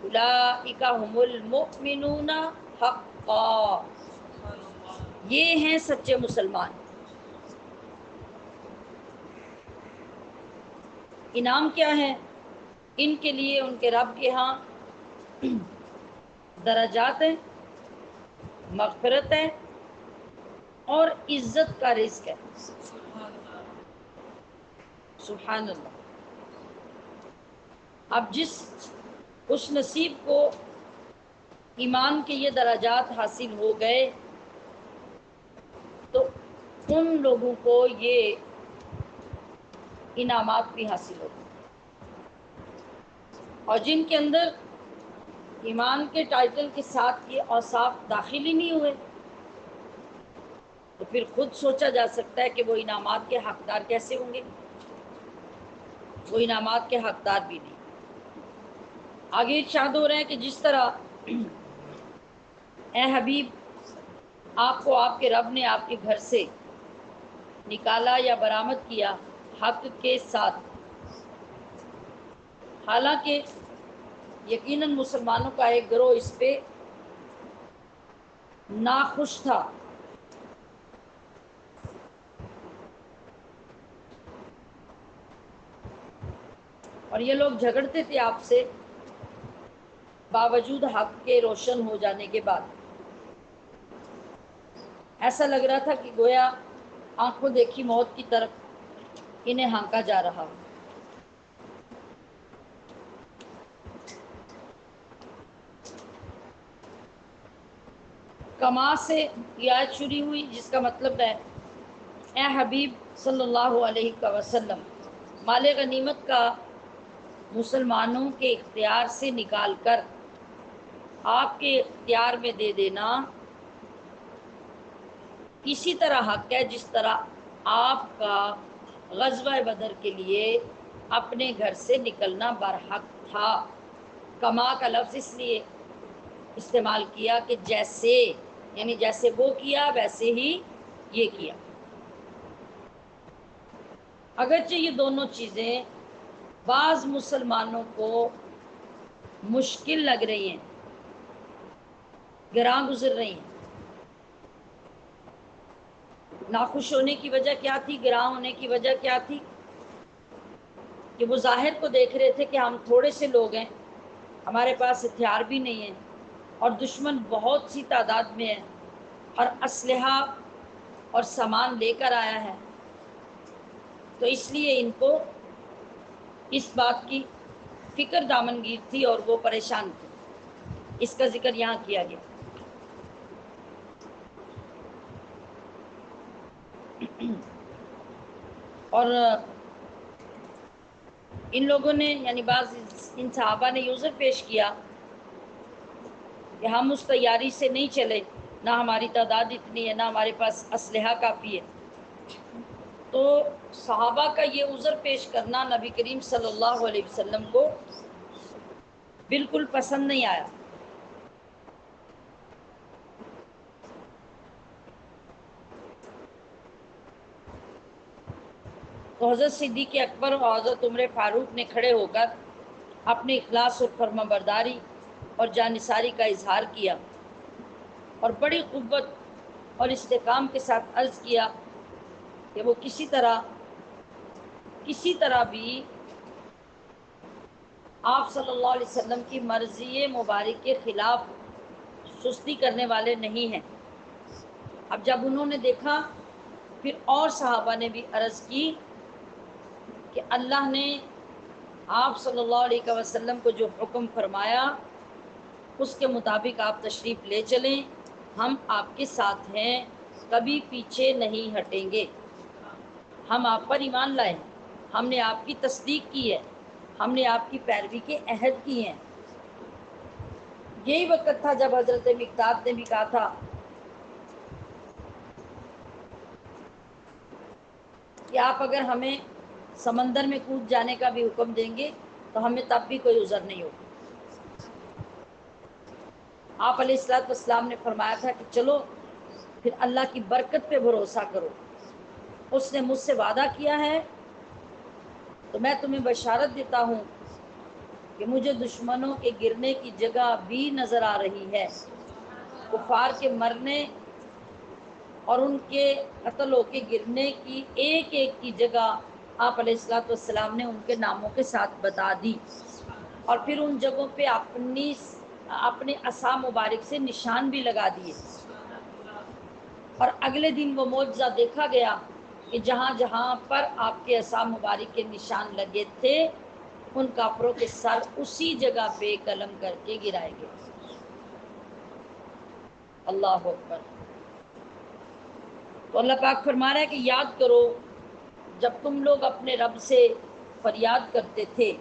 اولئک هم المؤمنون حقا، یہ ہیں سچے مسلمان. انعام کیا ہے؟ ان کے لیے ان کے رب کے ہاں درجات ہیں، مغفرت ہے اور عزت کا رزق ہے۔ سبحان اللہ۔ اب جس خوش نصیب کو ایمان کے یہ درجات حاصل ہو گئے تو ان لوگوں کو یہ انعامات بھی حاصل ہوتے ہیں، اور جن کے اندر ایمان کے ٹائٹل کے ساتھ یہ اوصاف داخل ہی نہیں ہوئے تو پھر خود سوچا جا سکتا ہے کہ وہ انعامات کے حقدار کیسے ہوں گے؟ وہ انعامات کے حقدار بھی نہیں۔ آگے ارشاد ہو رہا ہے کہ جس طرح اے حبیب آپ کو آپ کے رب نے آپ کے گھر سے نکالا یا برآمد کیا حق کے ساتھ، حالانکہ یقیناً مسلمانوں کا ایک گروہ اس پہ ناخوش تھا، اور یہ لوگ جھگڑتے تھے آپ سے باوجود حق کے روشن ہو جانے کے بعد۔ ایسا لگ رہا تھا کہ گویا آنکھوں دیکھی موت کی طرف انہیں ہانکا جا رہا۔ کما سے یہ آیت شروع ہوئی جس کا مطلب ہے اے حبیب صلی اللہ علیہ وسلم مال غنیمت کا مسلمانوں کے اختیار سے نکال کر آپ کے اختیار میں دے دینا اسی طرح حق ہے جس طرح آپ کا غزوہ بدر کے لیے اپنے گھر سے نکلنا برحق تھا۔ کما کا لفظ اس لیے استعمال کیا کہ جیسے، یعنی جیسے وہ کیا ویسے ہی یہ کیا۔ اگرچہ یہ دونوں چیزیں بعض مسلمانوں کو مشکل لگ رہی ہیں، گراں گزر رہی ہیں۔ ناخوش ہونے کی وجہ کیا تھی؟ گراں ہونے کی وجہ کیا تھی؟ کہ وہ ظاہر کو دیکھ رہے تھے کہ ہم تھوڑے سے لوگ ہیں، ہمارے پاس ہتھیار بھی نہیں ہیں اور دشمن بہت سی تعداد میں ہے اور اسلحہ اور سامان لے کر آیا ہے، تو اس لیے ان کو اس بات کی فکر دامنگیر تھی اور وہ پریشان تھے۔ اس کا ذکر یہاں کیا گیا۔ اور ان لوگوں نے یعنی بعض ان صحابہ نے یہ عذر پیش کیا کہ ہم اس تیاری سے نہیں چلے، نہ ہماری تعداد اتنی ہے، نہ ہمارے پاس اسلحہ کافی ہے۔ تو صحابہ کا یہ عذر پیش کرنا نبی کریم صلی اللہ علیہ وسلم کو بالکل پسند نہیں آیا۔ تو حضرت صدیق اکبر اور حضرت عمر فاروق نے کھڑے ہو کر اپنے اخلاص اور فرما برداری اور جانثاری کا اظہار کیا اور بڑی قوت اور استحکام کے ساتھ عرض کیا کہ وہ کسی طرح بھی آپ صلی اللہ علیہ وسلم کی مرضی مبارک کے خلاف سستی کرنے والے نہیں ہیں۔ اب جب انہوں نے دیکھا پھر اور صحابہ نے بھی عرض کی کہ اللہ نے آپ صلی اللہ علیہ وسلم کو جو حکم فرمایا اس کے مطابق آپ تشریف لے چلیں، ہم آپ کے ساتھ ہیں، کبھی پیچھے نہیں ہٹیں گے۔ ہم آپ پر ایمان لائے، ہم نے آپ کی تصدیق کی ہے، ہم نے آپ کی پیروی کے عہد کی ہیں۔ یہی وقت تھا جب حضرت مقداد نے بھی کہا تھا کہ آپ اگر ہمیں سمندر میں کود جانے کا بھی حکم دیں گے تو ہمیں تب بھی کوئی عذر نہیں ہوگا۔ آپ علیہ الصلوۃ والسلام نے فرمایا تھا کہ چلو پھر اللہ کی برکت پہ بھروسہ کرو، اس نے مجھ سے وعدہ کیا ہے تو میں تمہیں بشارت دیتا ہوں کہ مجھے دشمنوں کے گرنے کی جگہ بھی نظر آ رہی ہے، کفار کے مرنے اور ان کے قتل ہو کے گرنے کی ایک ایک کی جگہ آپ علیہ الصلوۃ والسلام نے ان کے ناموں کے ساتھ بتا دی، اور پھر ان جگہوں پہ اپنے عصا مبارک سے نشان بھی لگا دیے، اور اگلے دن وہ معجزہ دیکھا گیا کہ جہاں جہاں پر آپ کے عصا مبارک کے نشان لگے تھے ان کافروں کے سر اسی جگہ پہ قلم کر کے گرائے گئے۔ اللہ اکبر۔ تو اللہ پاک فرما رہا ہے کہ یاد کرو جب تم لوگ اپنے رب سے فریاد کرتے تھے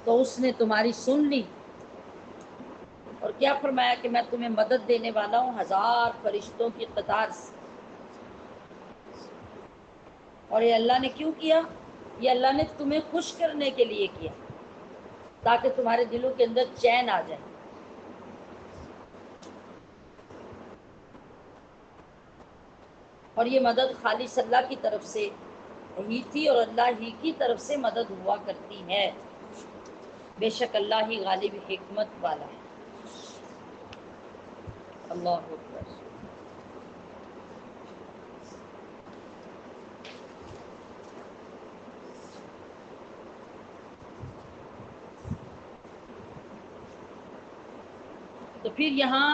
تو اس نے تمہاری سن لی، اور کیا فرمایا کہ میں تمہیں مدد دینے والا ہوں 1000 فرشتوں کی قطار سے۔ اور یہ اللہ نے کیوں کیا؟ یہ اللہ نے تمہیں خوش کرنے کے لیے کیا، تاکہ تمہارے دلوں کے اندر چین آ جائے۔ اور یہ مدد خالص اللہ کی طرف سے ہی تھی، اور اللہ ہی کی طرف سے مدد ہوا کرتی ہے، بے شک اللہ ہی غالب حکمت والا ہے۔ اللہ اکبر۔ تو پھر یہاں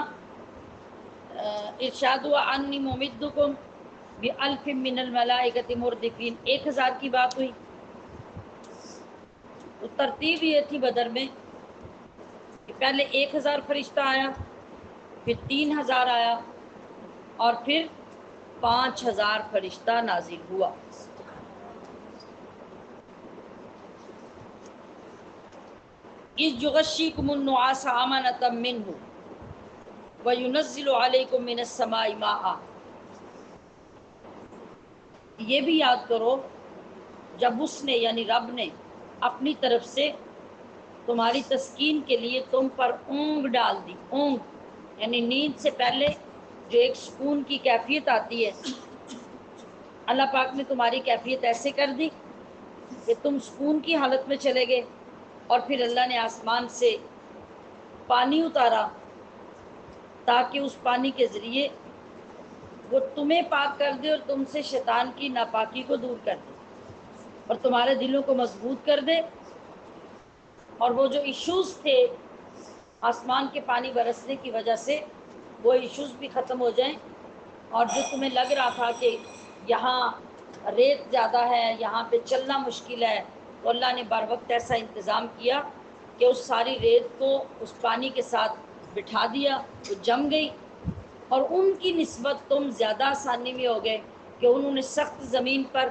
ارشاد ہوا انی ممدکم بألف من الملائکۃ مردفین، 1000 کی بات ہوئی۔ تو ترتیب یہ تھی بدر میں کہ پہلے 1000 فرشتہ آیا، پھر 3000 آیا، اور پھر 5000 فرشتہ نازل ہوا۔ اذ یغشیکم النعاس امنۃ منہ وَيُنَزِّلُ عَلَيْكُم مِّنَ السَّمَاءِ مَاءً۔ یہ بھی یاد کرو جب اس نے یعنی رب نے اپنی طرف سے تمہاری تسکین کے لیے تم پر اونگ ڈال دی۔ اونگ یعنی نیند سے پہلے جو ایک سکون کی کیفیت آتی ہے، اللہ پاک نے تمہاری کیفیت ایسے کر دی کہ تم سکون کی حالت میں چلے گئے، اور پھر اللہ نے آسمان سے پانی اتارا تاکہ اس پانی کے ذریعے وہ تمہیں پاک کر دے اور تم سے شیطان کی ناپاکی کو دور کر دے اور تمہارے دلوں کو مضبوط کر دے، اور وہ جو ایشوز تھے آسمان کے پانی برسنے کی وجہ سے وہ ایشوز بھی ختم ہو جائیں، اور جو تمہیں لگ رہا تھا کہ یہاں ریت زیادہ ہے، یہاں پہ چلنا مشکل ہے، تو اللہ نے بر وقت ایسا انتظام کیا کہ اس ساری ریت کو اس پانی کے ساتھ بٹھا دیا، وہ جم گئی، اور ان کی نسبت تم زیادہ آسانی میں ہو گئے کہ انہوں نے سخت زمین پر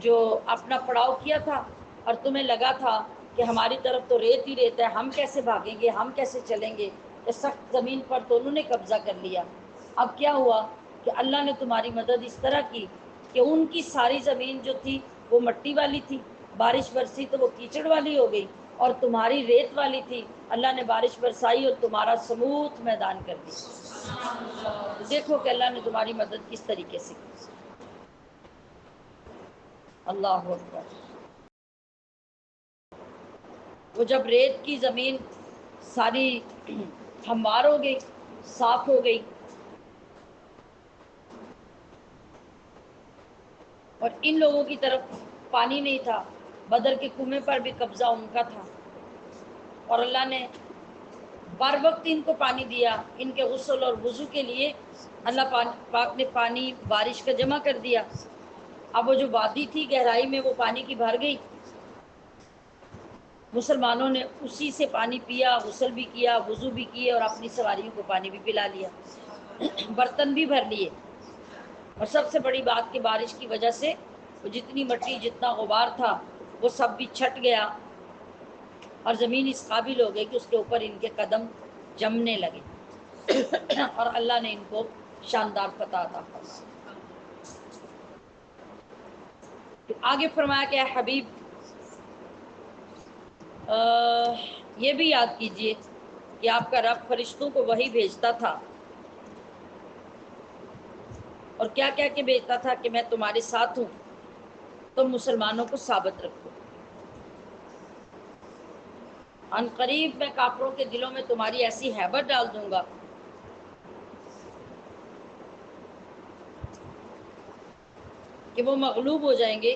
جو اپنا پڑاؤ کیا تھا، اور تمہیں لگا تھا کہ ہماری طرف تو ریت ہی ریت ہے، ہم کیسے بھاگیں گے، ہم کیسے چلیں گے، کہ سخت زمین پر تو انہوں نے قبضہ کر لیا۔ اب کیا ہوا کہ اللہ نے تمہاری مدد اس طرح کی کہ ان کی ساری زمین جو تھی وہ مٹی والی تھی، بارش برسی تو وہ کیچڑ والی ہو گئی، اور تمہاری ریت والی تھی، اللہ نے بارش برسائی اور تمہارا سموتھ میدان کر دیا۔ دیکھو کہ اللہ نے تمہاری مدد کس طریقے سے کی۔ اللہ اکبر۔ وہ جب ریت کی زمین ساری ہموار ہو گئی، صاف ہو گئی، اور ان لوگوں کی طرف پانی نہیں تھا، بدر کے کنویں پر بھی قبضہ ان کا تھا، اور اللہ نے بر وقت ان کو پانی دیا، ان کے غسل اور وضو کے لیے اللہ پاک نے پانی بارش کا جمع کر دیا۔ اب وہ جو وادی تھی گہرائی میں وہ پانی کی بھر گئی، مسلمانوں نے اسی سے پانی پیا، غسل بھی کیا، وضو بھی کیے، اور اپنی سواریوں کو پانی بھی پلا لیا، برتن بھی بھر لیے۔ اور سب سے بڑی بات کہ بارش کی وجہ سے وہ جتنی مٹی جتنا غبار تھا وہ سب بھی چھٹ گیا، اور زمین اس قابل ہو گئی کہ اس کے اوپر ان کے قدم جمنے لگے، اور اللہ نے ان کو شاندار فتح عطا فرمائی۔ آگے فرمایا کہ اے حبیب یہ بھی یاد کیجئے کہ آپ کا رب فرشتوں کو وحی بھیجتا تھا، اور کیا کیا کہ بھیجتا تھا کہ میں تمہارے ساتھ ہوں، تم مسلمانوں کو ثابت رکھو، ان قریب میں کافروں کے دلوں میں تمہاری ایسی ہیبت ڈال دوں گا کہ کہ وہ مغلوب ہو جائیں گے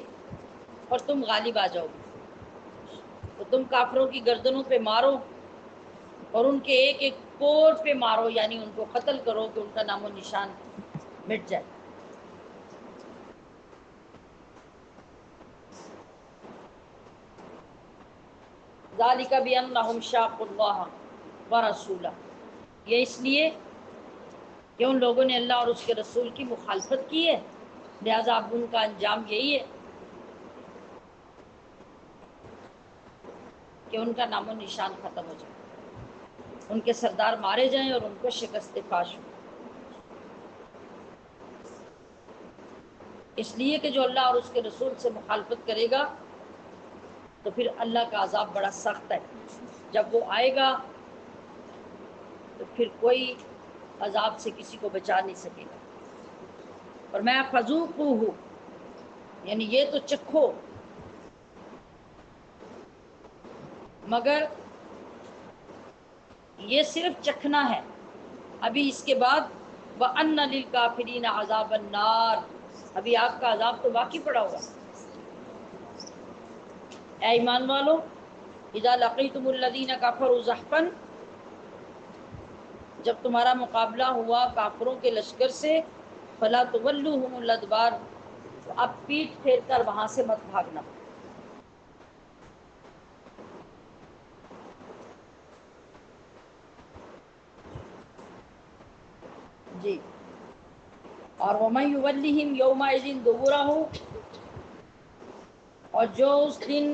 اور تم غالب آ جاؤ گے، تو تم کافروں کی گردنوں پہ مارو اور ان کے ایک ایک پور پہ مارو، یعنی ان کو قتل کرو کہ ان کا نام و نشان مٹ جائے۔ ذالک بانہم شاقوا اللہ ورسولہ، یہ اس لیے کہ ان لوگوں نے اللہ اور اس کے رسول کی مخالفت کی ہے، لہذا اب ان کا انجام یہی ہے کہ ان کا نام و نشان ختم ہو جائے، ان کے سردار مارے جائیں اور ان کو شکست فاش ہو۔ اس لیے کہ جو اللہ اور اس کے رسول سے مخالفت کرے گا تو پھر اللہ کا عذاب بڑا سخت ہے، جب وہ آئے گا تو پھر کوئی عذاب سے کسی کو بچا نہیں سکے گا۔ اور میں فذوقوہ، یعنی یہ تو چکھو، مگر یہ صرف چکھنا ہے، ابھی اس کے بعد وَأَنَّ لِلْكَافِرِينَ عَذَابَ النَّارِ، ابھی آگ کا عذاب تو باقی پڑا ہوگا۔ اے ایمان والو، اذا لقیتم الذین کفروا زحفا، جب تمہارا مقابلہ ہوا کافروں کے لشکر سے، فلا تولوہم الادبار، تو اب پیٹھ پھیر کر وہاں سے مت بھاگنا۔ جی، اور وَمَن يُوَلِّهِمْ يَوْمَئِذٍ دُبُرَهُ، اور جو اس دن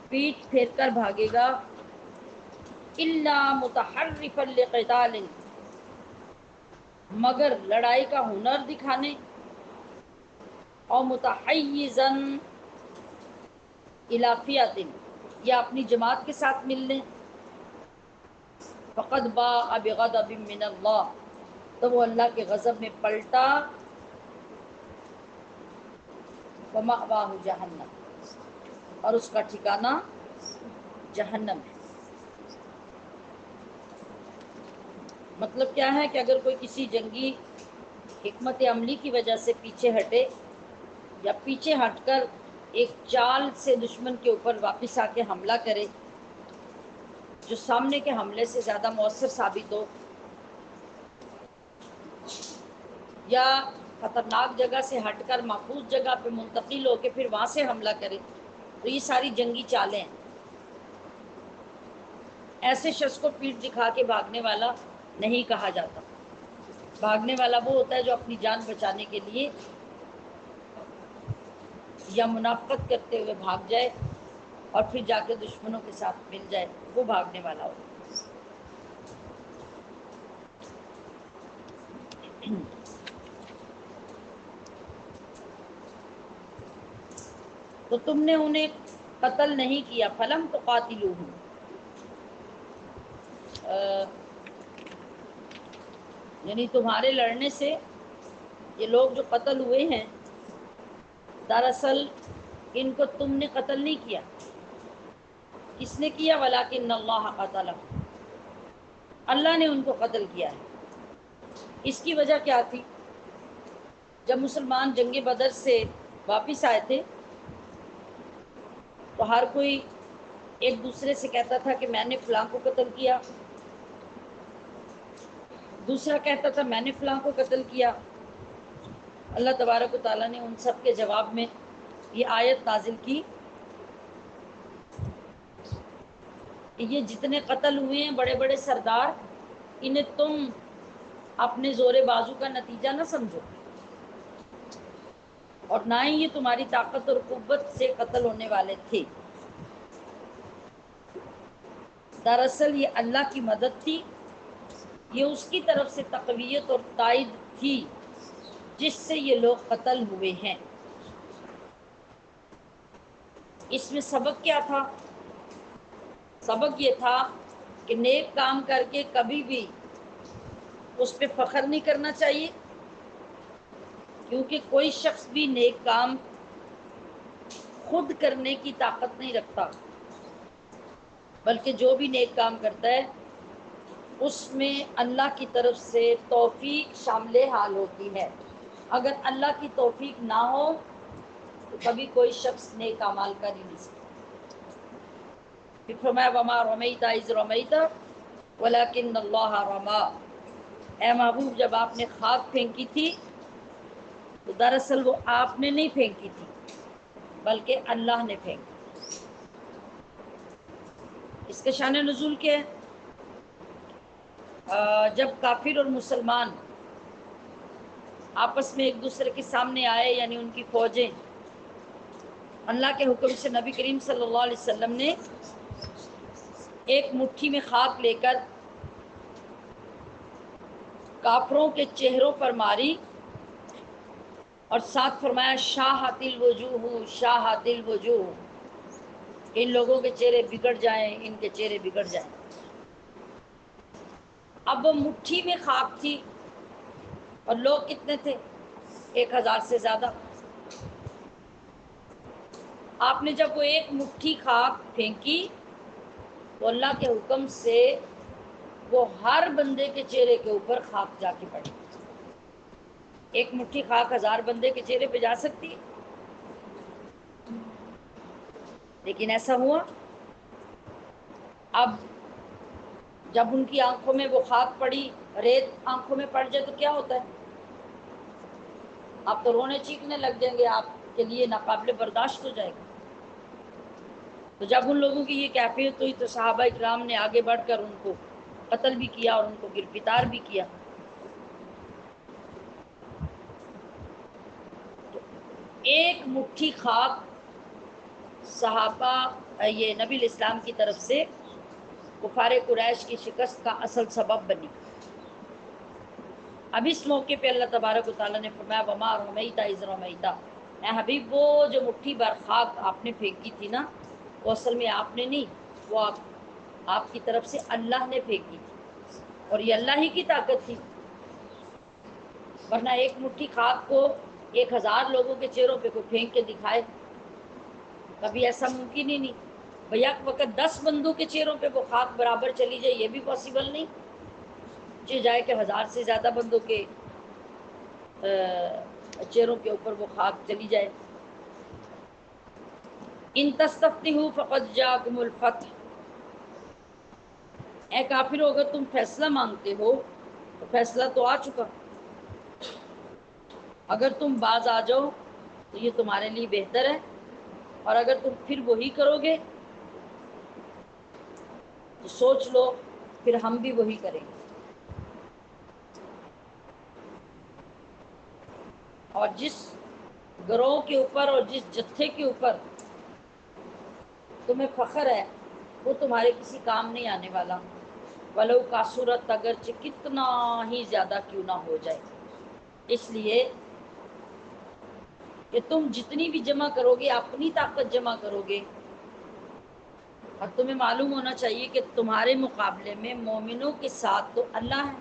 پیٹھ پھیر کر بھاگے گا، إِلَّا مُتَحَرِّفًا لِقِتَالٍ، مگر لڑائی کا ہنر دکھانے، اور متحیزاً إِلَىٰ فِئَةٍ، یا اپنی جماعت کے ساتھ ملنے، فقد باء بغضب من اللہ، تو وہ اللہ کے غضب میں پلٹا، ومأواہ جہنم، اور اس کا ٹھکانہ جہنم ہے۔ مطلب کیا ہے کہ اگر کوئی کسی جنگی حکمت عملی کی وجہ سے پیچھے ہٹے، یا پیچھے ہٹ کر ایک چال سے دشمن کے اوپر واپس آ کے حملہ کرے جو سامنے کے حملے سے زیادہ مؤثر ثابت ہو، یا خطرناک جگہ سے ہٹ کر محفوظ جگہ پہ منتقل ہو کے پھر وہاں سے حملہ کرے، تو یہ ساری جنگی چالیں ہیں۔ ایسے شخص کو پیٹھ دکھا کے بھاگنے والا نہیں کہا جاتا۔ بھاگنے والا وہ ہوتا ہے جو اپنی جان بچانے کے لیے یا منافقت کرتے ہوئے بھاگ جائے اور پھر جا کے دشمنوں کے ساتھ مل جائے، وہ بھاگنے والا ہوتا ہے۔ تو تم نے انہیں قتل نہیں کیا، فلم تقاتلوہم، یعنی تمہارے لڑنے سے یہ لوگ جو قتل ہوئے ہیں، دراصل ان کو تم نے قتل نہیں کیا، کس نے کیا؟ ولیکن اللہ قتلہم، اللہ نے ان کو قتل کیا ہے۔ اس کی وجہ کیا تھی؟ جب مسلمان جنگ بدر سے واپس آئے تھے تو ہر کوئی ایک دوسرے سے کہتا تھا کہ میں نے فلاں کو قتل کیا، دوسرا کہتا تھا میں نے فلاں کو قتل کیا۔ اللہ تبارک و تعالیٰ نے ان سب کے جواب میں یہ آیت نازل کی کہ یہ جتنے قتل ہوئے ہیں بڑے بڑے سردار، انہیں تم اپنے زور بازو کا نتیجہ نہ سمجھو، اور نہ ہی یہ تمہاری طاقت اور قوت سے قتل ہونے والے تھے۔ دراصل یہ اللہ کی مدد تھی، یہ اس کی طرف سے تقویت اور تائید تھی جس سے یہ لوگ قتل ہوئے ہیں۔ اس میں سبق کیا تھا؟ سبق یہ تھا کہ نیک کام کر کے کبھی بھی اس پہ فخر نہیں کرنا چاہیے، کیونکہ کوئی شخص بھی نیک کام خود کرنے کی طاقت نہیں رکھتا، بلکہ جو بھی نیک کام کرتا ہے اس میں اللہ کی طرف سے توفیق شامل حال ہوتی ہے۔ اگر اللہ کی توفیق نہ ہو تو کبھی کوئی شخص نیک اعمال کر ہی نہیں سکتا۔ پھر فرمایا وما رمیت اذ رمیت ولکن اللہ رما، اے محبوب جب آپ نے خاک پھینکی تھی تو دراصل وہ آپ نے نہیں پھینکی تھی بلکہ اللہ نے پھینکی۔ اس کا شان نزول کیا ہے؟ جب کافر اور مسلمان آپس میں ایک دوسرے کے سامنے آئے، یعنی ان کی فوجیں، اللہ کے حکم سے نبی کریم صلی اللہ علیہ وسلم نے ایک مٹھی میں خاک لے کر کافروں کے چہروں پر ماری اور ساتھ فرمایا شاہت الوجوہ شاہت الوجوہ، ان لوگوں کے چہرے بگڑ جائیں، ان کے چہرے بگڑ جائیں۔ اب وہ مٹھی میں خاک تھی اور لوگ کتنے تھے؟ 1000 سے زیادہ۔ آپ نے جب وہ ایک مٹھی خاک پھینکی تو اللہ کے حکم سے وہ ہر بندے کے چہرے کے اوپر خاک جا کے پڑی۔ ایک مٹھی خاک 1000 بندے کے چہرے پہ جا سکتی ہے؟ لیکن ایسا ہوا۔ اب جب ان کی آنکھوں میں وہ خاک پڑی، ریت آنکھوں میں پڑ جائے تو کیا ہوتا ہے؟ آپ تو رونے چیخنے لگ جائیں گے، آپ کے لیے ناقابل برداشت ہو جائے گا۔ تو جب ان لوگوں کی یہ کیفیت ہوئی تو صحابہ اکرام نے آگے بڑھ کر ان کو قتل بھی کیا اور ان کو گرفتار بھی کیا۔ تو ایک مٹھی خاک صحابہ یہ نبی الاسلام کی طرف سے کفار قریش کی شکست کا اصل سبب بنی۔ اب اس موقع پہ اللہ تبارک و تعالیٰ نے فرمایا وما رمیت اذ رمیت، اے حبیب وہ جو مٹھی بھر خاک آپ نے پھینکی تھی نا، وہ اصل میں آپ نے نہیں، وہ آپ کی طرف سے اللہ نے پھینکی تھی، اور یہ اللہ ہی کی طاقت تھی، ورنہ ایک مٹھی خاک کو 1000 لوگوں کے چہروں پہ کوئی پھینک کے دکھائے، کبھی ایسا ممکن ہی نہیں۔ بیک وقت 10 بندوں کے چہروں پہ وہ خاک برابر چلی جائے، یہ بھی پاسبل نہیں جائے کہ 1000 سے زیادہ بندوں کے چہروں کے اوپر وہ خاک چلی جائے۔ ان تستفتحوا فقد جاءکم الفتح، اے کافرو اگر تم فیصلہ مانگتے ہو تو فیصلہ تو آ چکا، اگر تم باز آ جاؤ تو یہ تمہارے لیے بہتر ہے، اور اگر تم پھر وہی کرو گے تو سوچ لو پھر ہم بھی وہی کریں گے۔ اور جس گروہ کے اوپر اور جس جتھے کے اوپر تمہیں فخر ہے وہ تمہارے کسی کام نہیں آنے والا، ولو کاسورت، اگرچہ کتنا ہی زیادہ کیوں نہ ہو جائے۔ اس لیے کہ تم جتنی بھی جمع کرو گے، اپنی طاقت جمع کرو گے، اور تمہیں معلوم ہونا چاہیے کہ تمہارے مقابلے میں مومنوں کے ساتھ تو اللہ ہے،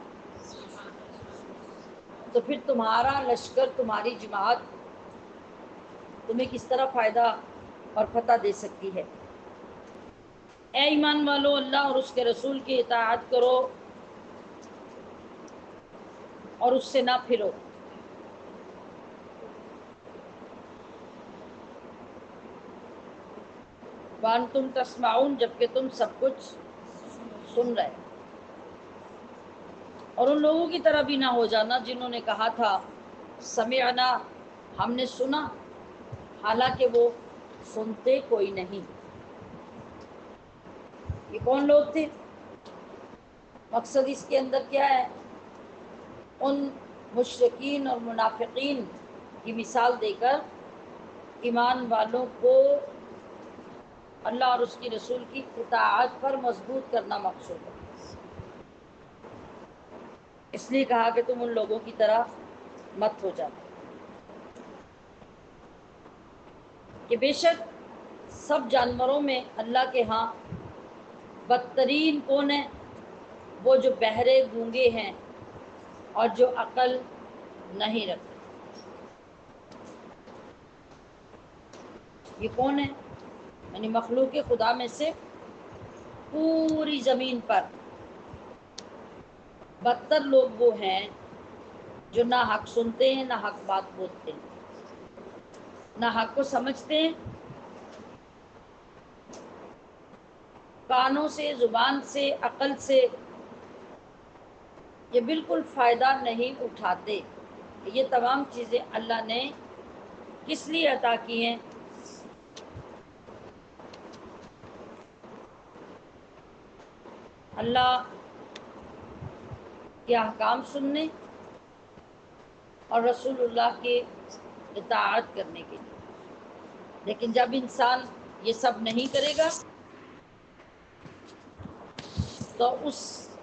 تو پھر تمہارا لشکر، تمہاری جماعت تمہیں کس طرح فائدہ اور فتح دے سکتی ہے؟ اے ایمان والو، اللہ اور اس کے رسول کی اطاعت کرو اور اس سے نہ پھرو۔ وانتم تسمعون، جبکہ تم سب کچھ سن رہے، اور ان لوگوں کی طرح بھی نہ ہو جانا جنہوں نے کہا تھا سمعنا، ہم نے سنا، حالانکہ وہ سنتے کوئی نہیں۔ یہ کون لوگ تھے؟ مقصد اس کے اندر کیا ہے؟ ان مشرکین اور منافقین کی مثال دے کر ایمان والوں کو اللہ اور اس کی رسول کی اطاعت پر مضبوط کرنا مقصود ہے۔ اس لیے کہا کہ تم ان لوگوں کی طرح مت ہو جانا، کہ بے شک سب جانوروں میں اللہ کے ہاں بدترین کون ہے؟ وہ جو بہرے گونگے ہیں اور جو عقل نہیں رکھتے۔ یہ کون ہے؟ یعنی مخلوق خدا میں سے پوری زمین پر بدتر لوگ وہ ہیں جو نہ حق سنتے ہیں نہ حق بات بولتے ہیں، نہ حق کو سمجھتے ہیں، کانوں سے، زبان سے، عقل سے یہ بالکل فائدہ نہیں اٹھاتے۔ یہ تمام چیزیں اللہ نے کس لیے عطا کی ہیں؟ اللہ کے احکام سننے اور رسول اللہ کے اطاعت کرنے کے لیے۔ لیکن جب انسان یہ سب نہیں کرے گا تو اس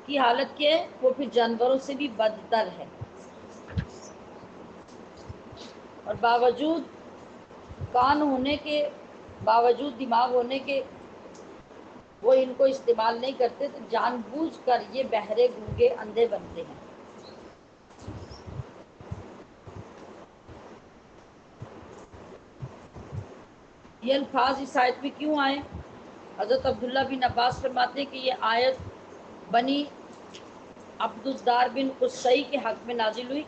کی حالت کیا ہے؟ وہ پھر جانوروں سے بھی بدتر ہے۔ اور باوجود کان ہونے کے، باوجود دماغ ہونے کے، وہ ان کو استعمال نہیں کرتے، تو جان بوجھ کر یہ بہرے، گونگے، اندھے بنتے ہیں۔ یہ الفاظ اس آیت میں کیوں آئے؟ حضرت عبداللہ بن عباس فرماتے ہیں کہ یہ آیت بنی عبدالدار بن قصی کے حق میں نازل ہوئی۔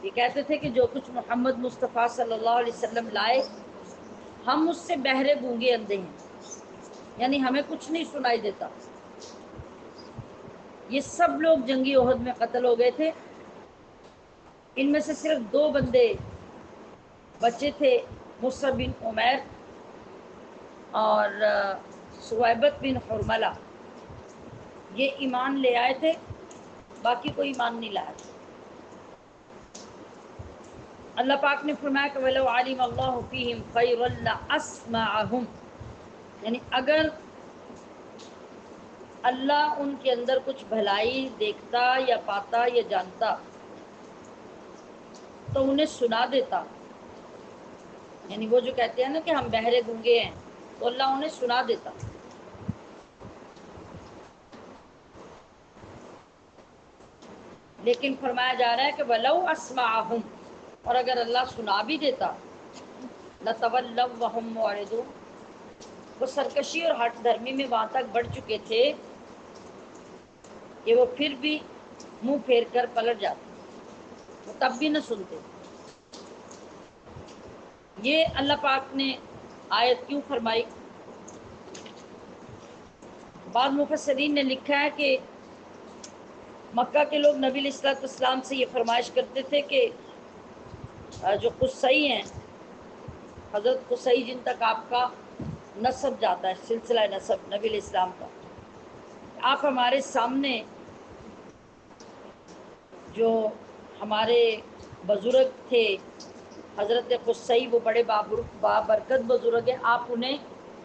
یہ کہتے تھے کہ جو کچھ محمد مصطفیٰ صلی اللہ علیہ وسلم لائے ہم اس سے بہرے، گونگے، اندھے ہیں، یعنی ہمیں کچھ نہیں سنائی دیتا۔ یہ سب لوگ جنگی احد میں قتل ہو گئے تھے، ان میں سے صرف 2 بندے بچے تھے، مصعب بن عمیر اور سویبت بن حرملہ، یہ ایمان لے آئے تھے، باقی کوئی ایمان نہیں لایا تھا۔ اللہ پاک نے فرمایا کہ وَلَوْ عَلِمَ اللَّهُ فِيهِمْ خَيْرًا لَأَسْمَعَهُمْ، یعنی اگر اللہ ان کے اندر کچھ بھلائی دیکھتا یا پاتا یا جانتا تو انہیں سنا دیتا۔ یعنی وہ جو کہتے ہیں نا کہ ہم بہرے، گونگے ہیں، تو اللہ انہیں سنا دیتا۔ لیکن فرمایا جا رہا ہے کہ وَلَوْ أَسْمَعَهُمْ، اور اگر اللہ سنا بھی دیتا لَتَوَلَّوْا وَهُمْ مُعْرِضُونَ، وہ سرکشی اور ہٹ دھرمی میں وہاں تک بڑھ چکے تھے کہ وہ پھر بھی منہ پھیر کر پلٹ جاتے، وہ تب بھی نہ سنتے۔ یہ اللہ پاک نے آیت کیوں فرمائی؟ بعض مفسرین نے لکھا ہے کہ مکہ کے لوگ نبی علیہ الصلوۃ والسلام سے یہ فرمائش کرتے تھے کہ جو قصی ہیں، حضرت قصی جن تک آپ کا نسب جاتا ہے، سلسلہ نسب نبی علیہ السلام کا، آپ ہمارے سامنے جو ہمارے بزرگ تھے حضرت قصی، وہ بڑے بابرکت بزرگ ہیں، آپ انہیں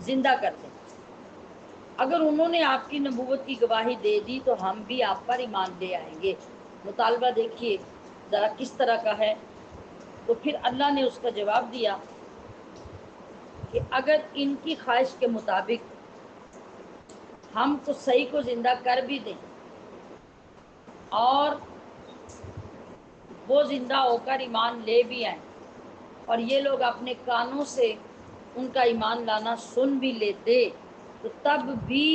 زندہ کر دیں۔ اگر انہوں نے آپ کی نبوت کی گواہی دے دی تو ہم بھی آپ پر ایمان لے آئیں گے۔ مطالبہ دیکھیے ذرا کس طرح کا ہے۔ تو پھر اللہ نے اس کا جواب دیا کہ اگر ان کی خواہش کے مطابق ہم قصی کو زندہ کر بھی دیں اور وہ زندہ ہو کر ایمان لے بھی آئیں، اور یہ لوگ اپنے کانوں سے ان کا ایمان لانا سن بھی لیتے، تو تب بھی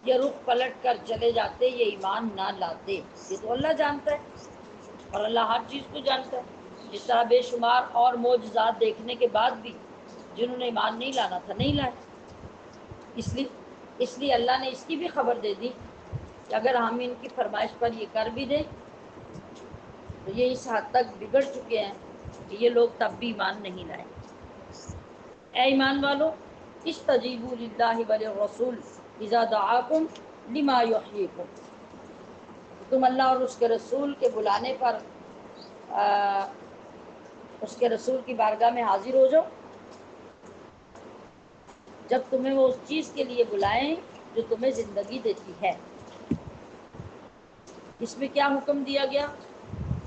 یہ رخ پلٹ کر چلے جاتے، یہ ایمان نہ لاتے۔ یہ تو اللہ جانتا ہے، اور اللہ ہر چیز کو جانتا ہے۔ جس طرح بے شمار اور معجزات دیکھنے کے بعد بھی جنہوں نے ایمان نہیں لانا تھا نہیں لائے۔ اس لیے اللہ نے اس کی بھی خبر دے دی کہ اگر ہم ان کی فرمائش پر یہ کر بھی دیں تو یہ اس حد تک بگڑ چکے ہیں کہ یہ لوگ تب بھی ایمان نہیں لائیں۔ اے ایمان والو، استجیبوا للہ وللرسول اذا دعاکم لما یحییکم، تم اللہ اور اس کے رسول کے بلانے پر اس کے رسول کی بارگاہ میں حاضر ہو جاؤ جب تمہیں وہ اس چیز کے لیے بلائیں جو تمہیں زندگی دیتی ہے۔ اس میں کیا حکم دیا گیا؟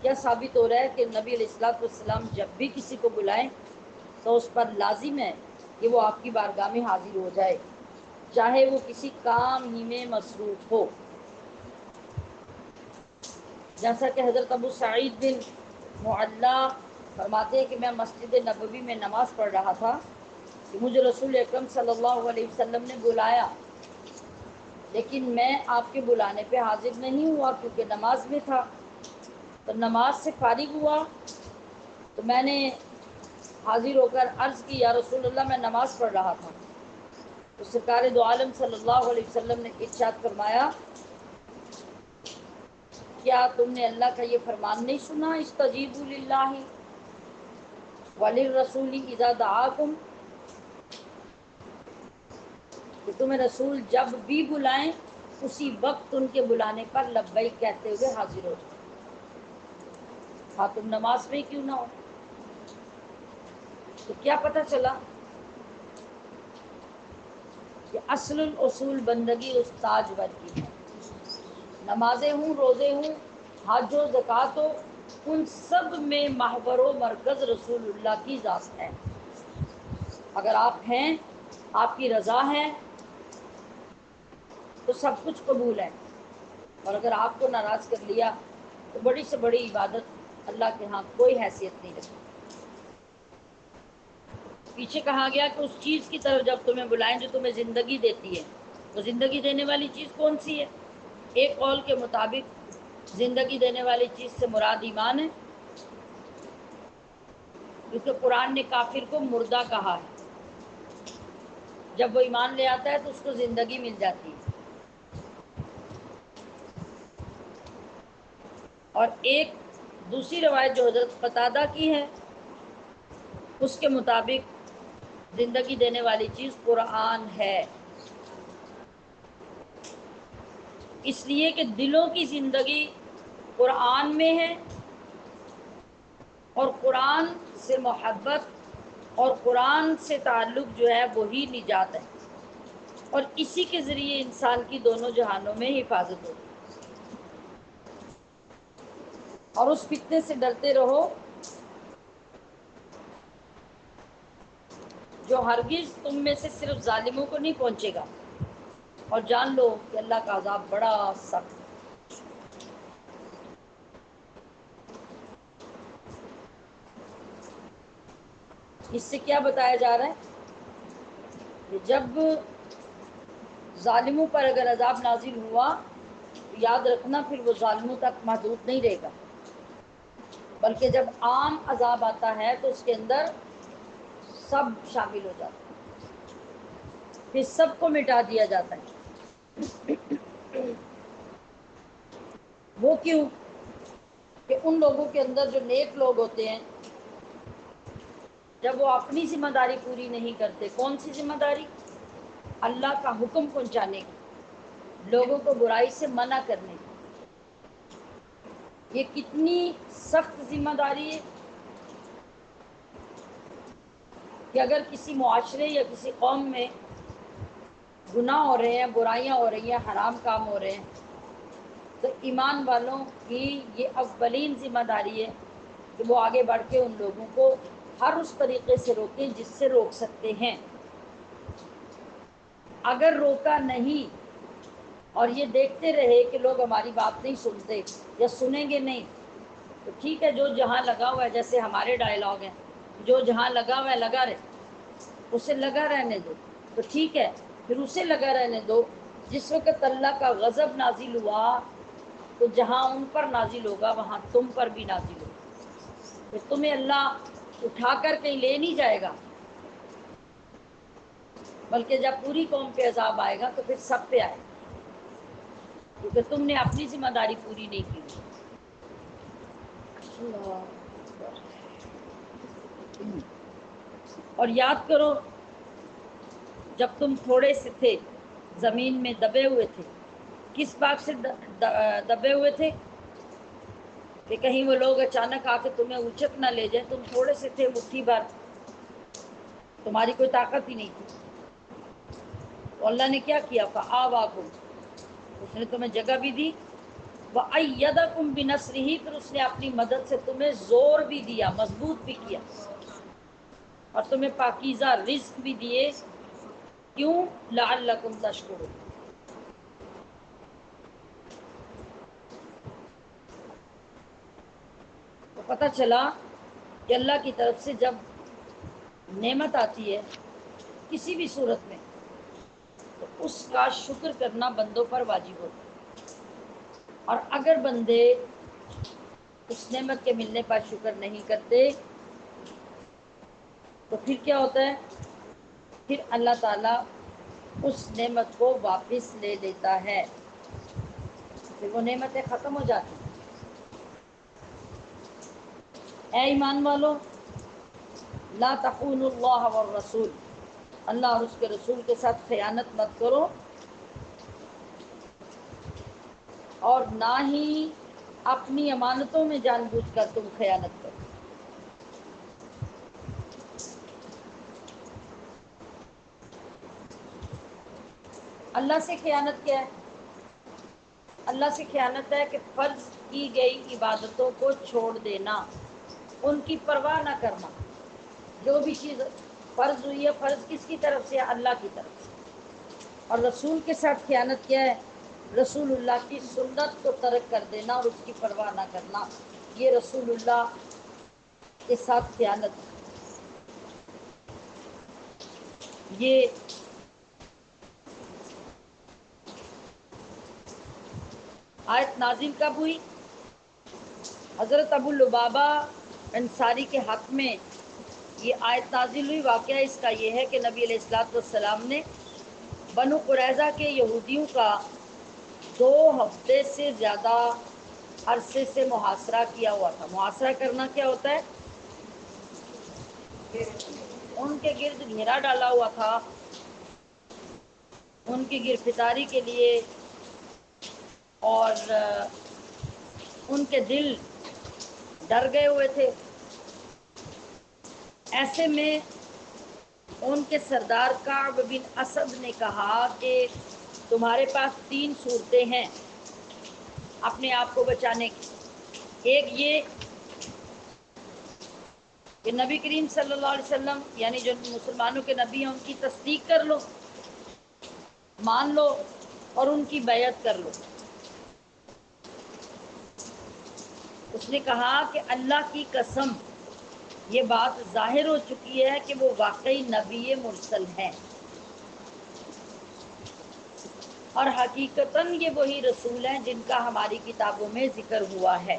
کیا ثابت ہو رہا ہے کہ نبی علیہ الصلوۃ والسلام جب بھی کسی کو بلائیں تو اس پر لازم ہے کہ وہ آپ کی بارگاہ میں حاضر ہو جائے، چاہے وہ کسی کام ہی میں مصروف ہو۔ جیسا کہ حضرت ابو سعید بن معلا فرماتے ہیں کہ میں مسجد نبوی میں نماز پڑھ رہا تھا کہ مجھے رسول اکرم صلی اللہ علیہ وسلم نے بلایا، لیکن میں آپ کے بلانے پہ حاضر نہیں ہوا کیونکہ نماز میں تھا۔ تو نماز سے فارغ ہوا تو میں نے حاضر ہو کر عرض کی، یا رسول اللہ میں نماز پڑھ رہا تھا۔ تو سرکار دو عالم صلی اللہ علیہ وسلم نے ارشاد فرمایا، کیا تم نے اللہ کا یہ فرمان نہیں سنا، استجیبوا للہ وللرسول اذا دعاکم، کہ تمہیں رسول جب بھی بلائیں اسی وقت ان کے بلانے پر لبیک کہتے ہوئے حاضر ہو جاؤ، ہاں تم نماز میں کیوں نہ ہو۔ تو کیا پتہ چلا کہ اصل الاصول بندگی اس تاجور کی ہے۔ نمازیں ہوں، روزے ہوں، حج و زکوٰۃ ہو، ان سب میں محور و مرکز رسول اللہ کی ذات ہے۔ اگر آپ ہیں، آپ کی رضا ہے تو سب کچھ قبول ہے، اور اگر آپ کو ناراض کر لیا تو بڑی سے بڑی عبادت اللہ کے ہاں کوئی حیثیت نہیں رکھتی۔ پیچھے کہا گیا کہ اس چیز کی طرف جب تمہیں بلائیں جو تمہیں زندگی دیتی ہے، وہ زندگی دینے والی چیز کون سی ہے؟ ایک قول کے مطابق زندگی دینے والی چیز سے مراد ایمان ہے، کیونکہ قرآن نے کافر کو مردہ کہا ہے، جب وہ ایمان لے آتا ہے تو اس کو زندگی مل جاتی ہے۔ اور ایک دوسری روایت جو حضرت قتادہ کی ہے، اس کے مطابق زندگی دینے والی چیز قرآن ہے، اس لیے کہ دلوں کی زندگی قرآن میں ہے، اور قرآن سے محبت اور قرآن سے تعلق جو ہے وہی نجات ہے، اور اسی کے ذریعے انسان کی دونوں جہانوں میں حفاظت ہوتی ہے۔ اور اس فتنے سے ڈرتے رہو جو ہرگز تم میں سے صرف ظالموں کو نہیں پہنچے گا، اور جان لو کہ اللہ کا عذاب بڑا سخت ہے۔ اس سے کیا بتایا جا رہا ہے کہ جب ظالموں پر اگر عذاب نازل ہوا تو یاد رکھنا پھر وہ ظالموں تک محدود نہیں رہے گا، بلکہ جب عام عذاب آتا ہے تو اس کے اندر سب شامل ہو جاتا ہے، پھر سب کو مٹا دیا جاتا ہے۔ وہ کیوں؟ کہ ان لوگوں کے اندر جو نیک لوگ ہوتے ہیں، جب وہ اپنی ذمہ داری پوری نہیں کرتے، کون سی ذمہ داری؟ اللہ کا حکم پہنچانے کی، لوگوں کو برائی سے منع کرنے کی۔ یہ کتنی سخت ذمہ داری ہے کہ اگر کسی معاشرے یا کسی قوم میں گناہ ہو رہے ہیں، برائیاں ہو رہی ہیں، حرام کام ہو رہے ہیں، تو ایمان والوں کی یہ اولین ذمہ داری ہے کہ وہ آگے بڑھ کے ان لوگوں کو ہر اس طریقے سے روکیں جس سے روک سکتے ہیں۔ اگر روکا نہیں اور یہ دیکھتے رہے کہ لوگ ہماری بات نہیں سنتے یا سنیں گے نہیں، تو ٹھیک ہے، جو جہاں لگا ہوا ہے، جیسے ہمارے ڈائلاگ ہیں، جو جہاں لگا ہوا ہے لگا رہے، اسے لگا رہنے دو، تو ٹھیک ہے، پھر اسے لگا رہنے دو۔ جس وقت اللہ کا غضب نازل ہوا تو جہاں ان پر نازل ہوگا وہاں تم پر بھی نازل ہوگا، پھر تمہیں اللہ اٹھا کر کہیں لے نہیں جائے گا، بلکہ جب پوری قوم پہ عذاب آئے گا تو پھر سب پہ آئے گا، کیونکہ تم نے اپنی ذمہ داری پوری نہیں کی۔ اور یاد کرو جب تم تھوڑے سے تھے، زمین میں دبے ہوئے تھے، کس بات سے دبے ہوئے تھے؟ کہ کہیں وہ لوگ اچانک آ کے تمہیں اچک نہ لے جائیں، تم تھوڑے سے تھے، مٹھی بھر، تمہاری کوئی طاقت ہی نہیں تھی، تو اللہ نے کیا کیا؟ فآواکم، اس نے تمہیں جگہ بھی دی، وَأَيَّدَكُمْ بِنَصْرِهِ، پھر اس نے اپنی مدد سے تمہیں زور بھی دیا، مضبوط بھی کیا، اور تمہیں پاکیزہ رزق بھی دیے۔ کیوں؟ لعلکم تشکرون۔ تو پتہ چلا کہ اللہ کی طرف سے جب نعمت آتی ہے کسی بھی صورت میں تو اس کا شکر کرنا بندوں پر واجب ہوتا ہے، اور اگر بندے اس نعمت کے ملنے پر شکر نہیں کرتے تو پھر کیا ہوتا ہے؟ پھر اللہ تعالیٰ اس نعمت کو واپس لے لیتا ہے، پھر وہ نعمتیں ختم ہو جاتی ہیں۔ اے ایمان والو، لا تخونوا اللہ والرسول، اللہ اور اس کے رسول کے ساتھ خیانت مت کرو، اور نہ ہی اپنی امانتوں میں جان بوجھ کر تم خیانت کرو۔ اللہ سے خیانت کیا ہے؟ اللہ سے خیانت ہے کہ فرض کی گئی عبادتوں کو چھوڑ دینا، ان کی پرواہ نہ کرنا۔ جو بھی چیز فرض ہوئی ہے، فرض کس کی طرف سے ہے؟ اللہ کی طرف سے۔ اور رسول کے ساتھ خیانت کیا ہے؟ رسول اللہ کی سنت کو ترک کر دینا اور اس کی پرواہ نہ کرنا، یہ رسول اللہ کے ساتھ خیانت ہے۔ یہ آیت نازل کب ہوئی؟ حضرت ابو لبابہ انصاری کے حق میں یہ آیت نازل ہوئی۔ واقعہ اس کا یہ ہے کہ نبی علیہ الصلوۃ والسلام نے بنو قریظہ کے یہودیوں کا 2 ہفتے سے زیادہ عرصے سے محاصرہ کیا ہوا تھا۔ محاصرہ کرنا کیا ہوتا ہے؟ ان کے گرد گھیرا ڈالا ہوا تھا، ان کی گرفتاری کے لیے، اور ان کے دل ڈر گئے ہوئے تھے۔ ایسے میں ان کے سردار کعب بن اسد نے کہا کہ تمہارے پاس 3 صورتیں ہیں اپنے آپ کو بچانے کی۔ ایک یہ کہ نبی کریم صلی اللہ علیہ وسلم، یعنی جو مسلمانوں کے نبی ہیں، ان کی تصدیق کر لو، مان لو اور ان کی بیعت کر لو۔ اس نے کہا کہ اللہ کی قسم یہ بات ظاہر ہو چکی ہے کہ وہ واقعی نبی مرسل ہیں، اور حقیقتاً یہ وہی رسول ہیں جن کا ہماری کتابوں میں ذکر ہوا ہے۔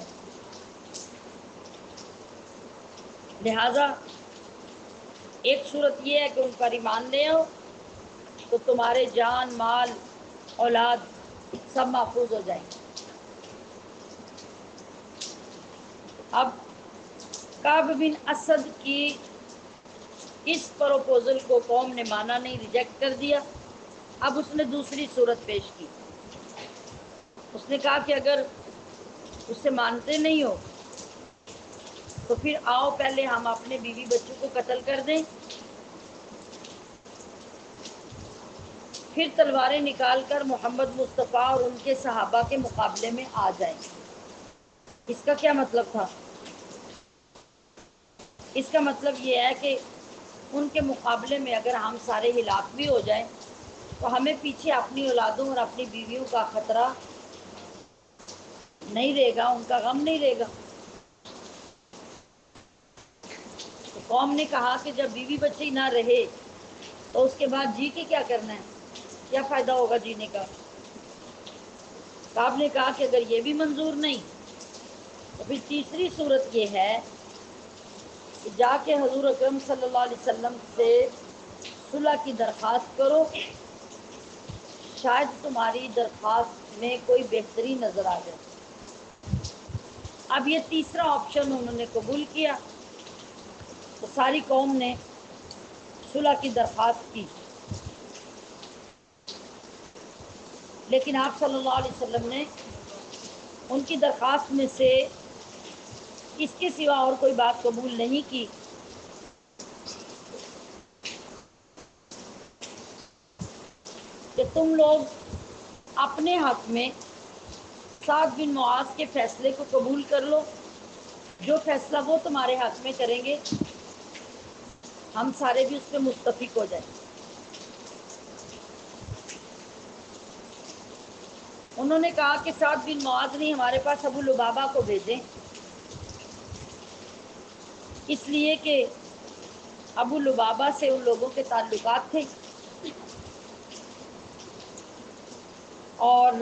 لہذا ایک صورت یہ ہے کہ ان پر ایمان لے آؤ تو تمہارے جان، مال، اولاد سب محفوظ ہو جائیں گے۔ اب کعب بن اسد کی اس پروپوزل کو قوم نے مانا نہیں، ریجیکٹ کر دیا۔ اب اس نے دوسری صورت پیش کی، اس نے کہا کہ اگر اس سے مانتے نہیں ہو تو پھر آؤ پہلے ہم اپنے بیوی بچوں کو قتل کر دیں، پھر تلواریں نکال کر محمد مصطفیٰ اور ان کے صحابہ کے مقابلے میں آ جائیں۔ اس کا کیا مطلب تھا؟ اس کا مطلب یہ ہے کہ ان کے مقابلے میں اگر ہم سارے ہلاک بھی ہو جائیں تو ہمیں پیچھے اپنی اولادوں اور اپنی بیویوں کا خطرہ نہیں رہے گا، ان کا غم نہیں رہے گا۔ تو قوم نے کہا کہ جب بیوی بچی نہ رہے تو اس کے بعد جی کے کیا کرنا ہے؟ کیا فائدہ ہوگا جینے کا؟ کعب نے کہا کہ اگر یہ بھی منظور نہیں تو پھر تیسری صورت یہ ہے کہ جا کے حضور اکرم صلی اللہ علیہ وسلم سے صلح کی درخواست کرو، شاید تمہاری درخواست میں کوئی بہتری نظر آ جائے۔ اب یہ تیسرا آپشن انہوں نے قبول کیا تو ساری قوم نے صلح کی درخواست کی، لیکن آپ صلی اللہ علیہ وسلم نے ان کی درخواست میں سے اس کے سوا اور کوئی بات قبول نہیں کی کہ تم لوگ اپنے حق میں سعد بن معاذ کے فیصلے کو قبول کر لو، جو فیصلہ وہ تمہارے حق میں کریں گے ہم سارے بھی اس پہ متفق ہو جائیں۔ انہوں نے کہا کہ سعد بن معاذ نہیں، ہمارے پاس ابو لبابہ کو بھیجیں، اس لیے کہ ابو لبابہ سے ان لوگوں کے تعلقات تھے اور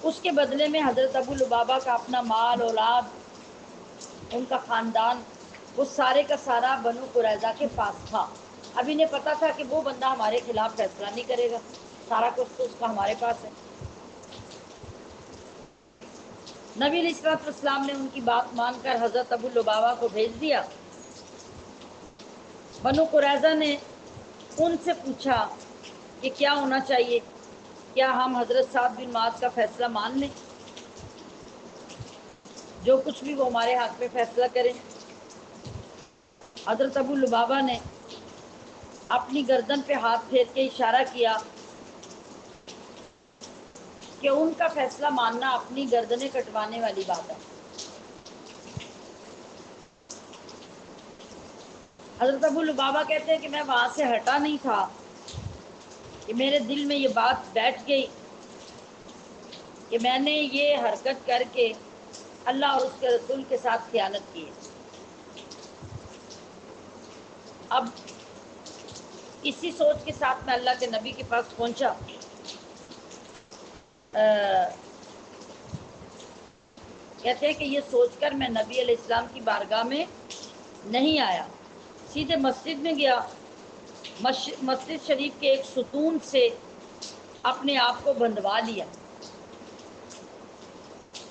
اس کے بدلے میں حضرت ابو لبابہ کا اپنا مال، اولاد، ان کا خاندان، وہ سارے کا سارا بنو قریظہ کے پاس تھا۔ اب انہیں پتا تھا کہ وہ بندہ ہمارے خلاف فیصلہ نہیں کرے گا، سارا کچھ تو اس کا ہمارے پاس ہے۔ نبی علیہ الصلوۃ والسلام نے ان کی بات مان کر حضرت ابو لبابہ کو بھیج دیا۔ بنو قریظہ نے ان سے پوچھا کہ کیا ہونا چاہیے، کیا ہم حضرت سعد بن معاذ کا فیصلہ مان لیں، جو کچھ بھی وہ ہمارے حق میں فیصلہ کریں؟ حضرت ابو لبابہ نے اپنی گردن پہ ہاتھ پھیر کے اشارہ کیا کہ ان کا فیصلہ ماننا اپنی گردنیں کٹوانے والی بات ہے۔ حضرت ابو لبابہ کہتے ہیں کہ میں وہاں سے ہٹا نہیں تھا کہ میرے دل میں یہ بات بیٹھ گئی کہ میں نے یہ حرکت کر کے اللہ اور اس کے رسول کے ساتھ خیانت کی ہے۔ اب اسی سوچ کے ساتھ میں اللہ کے نبی کے پاس پہنچا۔ کہتے ہیں کہ یہ سوچ کر میں نبی علیہ السلام کی بارگاہ میں نہیں آیا، سیدھے مسجد میں گیا، مسجد شریف کے ایک ستون سے اپنے آپ کو بندھوا لیا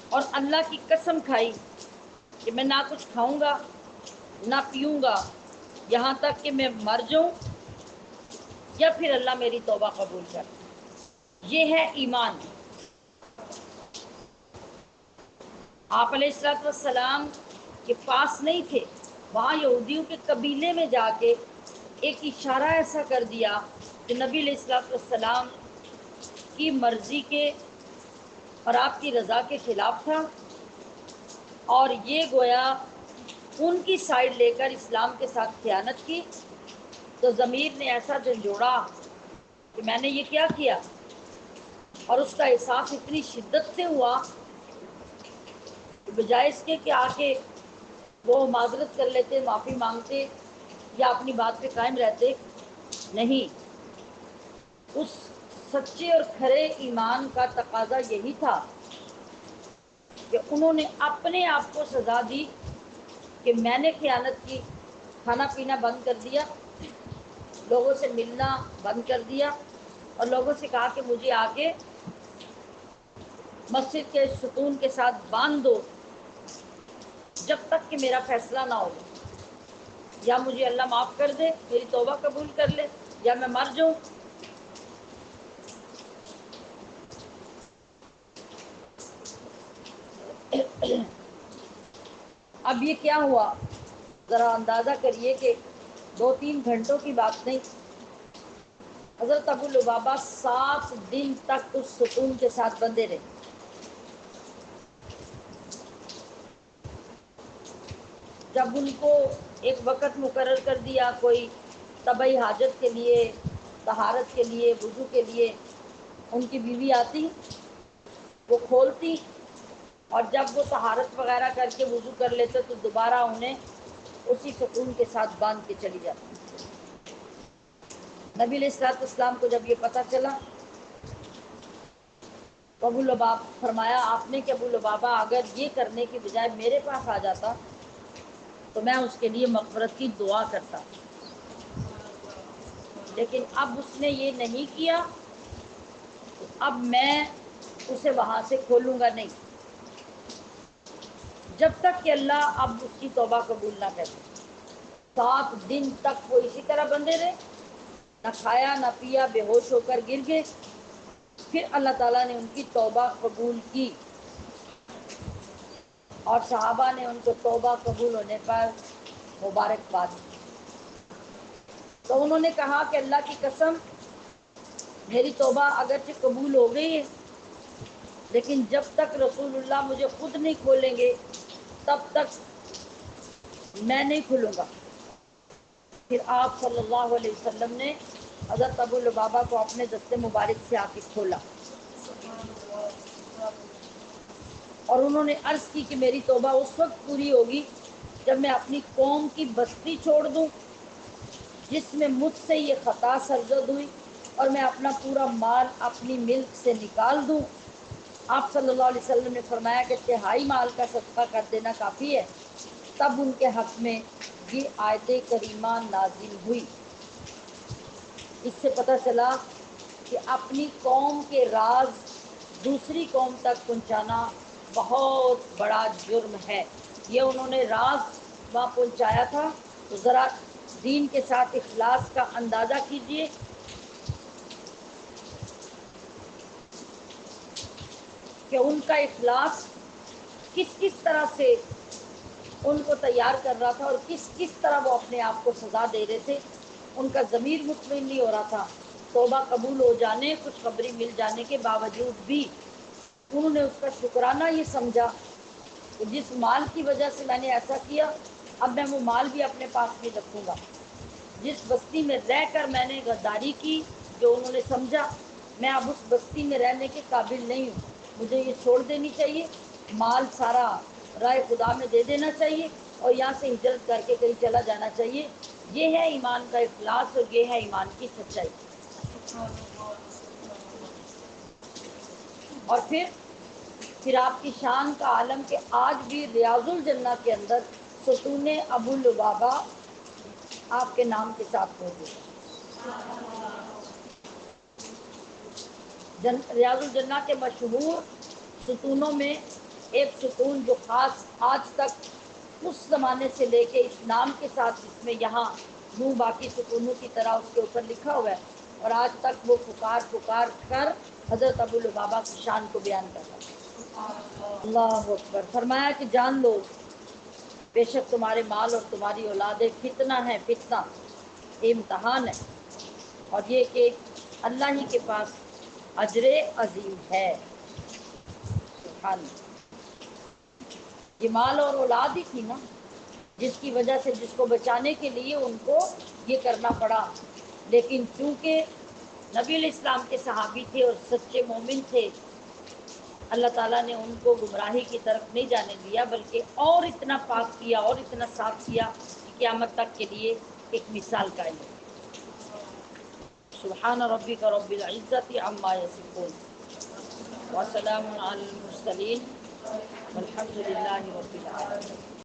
اور اللہ کی قسم کھائی کہ میں نہ کچھ کھاؤں گا نہ پیوں گا یہاں تک کہ میں مر جاؤں یا پھر اللہ میری توبہ قبول کر۔ یہ ہے ایمان۔ آپ علیہ الصلوۃ والسلام کے پاس نہیں تھے، وہاں یہودیوں کے قبیلے میں جا کے ایک اشارہ ایسا کر دیا کہ نبی علیہ الصلوۃ والسلام کی مرضی کے اور آپ کی رضا کے خلاف تھا، اور یہ گویا ان کی سائڈ لے کر اسلام کے ساتھ خیانت کی۔ تو ضمیر نے ایسا جھنجھوڑا کہ میں نے یہ کیا کیا، اور اس کا احساس اتنی شدت سے ہوا کہ بجائے اس کے کہ آ کے وہ معذرت کر لیتے، معافی مانگتے یا اپنی بات پہ قائم رہتے، نہیں، اس سچے اور کھرے ایمان کا تقاضا یہی تھا کہ انہوں نے اپنے آپ کو سزا دی کہ میں نے خیانت کی، کھانا پینا بند کر دیا، لوگوں سے ملنا بند کر دیا، اور لوگوں سے کہا کہ مجھے آ کے مسجد کے ستون کے ساتھ باندھ دو جب تک کہ میرا فیصلہ نہ ہو، یا مجھے اللہ معاف کر دے، میری توبہ قبول کر لے، یا میں مر جاؤں۔ اب یہ کیا ہوا، ذرا اندازہ کریے کہ 2-3 گھنٹوں کی بات نہیں، حضرت ابو لبابہ 7 دن تک اس ستون کے ساتھ بندھے رہے۔ جب ان کو ایک وقت مقرر کر دیا، کوئی طبعی حاجت کے لیے، طہارت کے لیے، وضو کے لیے، ان کی بیوی آتی، وہ کھولتی، اور جب وہ طہارت وغیرہ کر کے وضو کر لیتے تو دوبارہ انہیں اسی ستون کے ساتھ باندھ کے چلی جاتی۔ نبی علیہ الصلوۃ والسلام کو جب یہ پتہ چلا تو ابو لبابہ فرمایا آپ نے کہ ابو لبابہ اگر یہ کرنے کی بجائے میرے پاس آ جاتا تو میں اس کے لیے مغفرت کی دعا کرتا، لیکن اب اس نے یہ نہیں کیا، تو اب میں اسے وہاں سے کھولوں گا نہیں جب تک کہ اللہ اب اس کی توبہ قبول نہ کرے۔ 7 دن تک وہ اسی طرح بندھے رہے، نہ کھایا نہ پیا، بے ہوش ہو کر گر گئے۔ پھر اللہ تعالیٰ نے ان کی توبہ قبول کی، اور صحابہ نے ان کو توبہ قبول ہونے پر مبارکباد دی۔ تو انہوں نے کہا کہ اللہ کی قسم، میری توبہ اگرچہ قبول ہو گئی ہے، لیکن جب تک رسول اللہ مجھے خود نہیں کھولیں گے تب تک میں نہیں کھلوں گا۔ پھر آپ صلی اللہ علیہ وسلم نے حضرت ابو لبابہ کو اپنے دست مبارک سے آ کے کھولا، اور انہوں نے عرض کی کہ میری توبہ اس وقت پوری ہوگی جب میں اپنی قوم کی بستی چھوڑ دوں جس میں مجھ سے یہ خطا سرزد ہوئی، اور میں اپنا پورا مال اپنی ملک سے نکال دوں، آپ صلی اللہ علیہ وسلم نے فرمایا کہ تہائی مال کا صدقہ کر دینا کافی ہے. تب ان کے حق میں یہ آیت کریمہ نازل ہوئی. اس سے پتہ چلا کہ اپنی قوم کے راز دوسری قوم تک پہنچانا بہت بڑا جرم ہے. یہ انہوں نے راز وہاں پہنچایا تھا. تو ذرا دین کے ساتھ اخلاص کا اندازہ کیجئے کہ ان کا اخلاص کس کس طرح سے ان کو تیار کر رہا تھا اور کس کس طرح وہ اپنے آپ کو سزا دے رہے تھے. ان کا ضمیر مطمئن نہیں ہو رہا تھا. توبہ قبول ہو جانے خوشخبری مل جانے کے باوجود بھی انہوں نے اس کا شکرانہ یہ سمجھا کہ جس مال کی وجہ سے میں نے ایسا کیا اب میں وہ مال بھی اپنے پاس نہیں رکھوں گا. جس بستی میں رہ کر میں نے غداری کی جو انہوں نے سمجھا میں اب اس بستی میں رہنے کے قابل نہیں ہوں, مجھے یہ چھوڑ دینی چاہیے, مال سارا رائے خدا میں دے دینا چاہیے اور یہاں سے ہجرت کر کے کہیں چلا جانا چاہیے. یہ ہے ایمان کا اخلاص اور یہ ہے ایمان کی سچائی. اور پھر آپ کی شان کا عالم کہ آج بھی ریاض الجنہ کے اندر ستون ابو لبابہ آپ کے نام کے ساتھ موجود ہے. ریاض الجنہ کے مشہور ستونوں میں ایک ستون جو خاص آج تک اس زمانے سے لے کے اس نام کے ساتھ جس میں یہاں یوں باقی ستونوں کی طرح اس کے اوپر لکھا ہوا ہے اور آج تک وہ پکار کر حضرت ابو لبابہ کی شان کو بیان کرتا ہے. اللہ اکبر. فرمایا کہ جان لو بے شک تمہارے مال اور تمہاری اولادیں فتنہ ہے, فتنہ امتحان ہے, اور یہ کہ اللہ ہی کے پاس اجر عظیم ہے. سبحان اللہ. یہ مال اور اولاد ہی تھی نا جس کی وجہ سے جس کو بچانے کے لیے ان کو یہ کرنا پڑا. لیکن چونکہ نبی علیہ السلام کے صحابی تھے اور سچے مومن تھے اللہ تعالیٰ نے ان کو گمراہی کی طرف نہیں جانے دیا بلکہ اور اتنا پاک کیا اور اتنا صاف کیا کہ قیامت تک کے لیے ایک مثال قائم ہے. سبحان ربک رب العزت عما یصفون وسلام علی المرسلین والحمد للہ رب العالمین.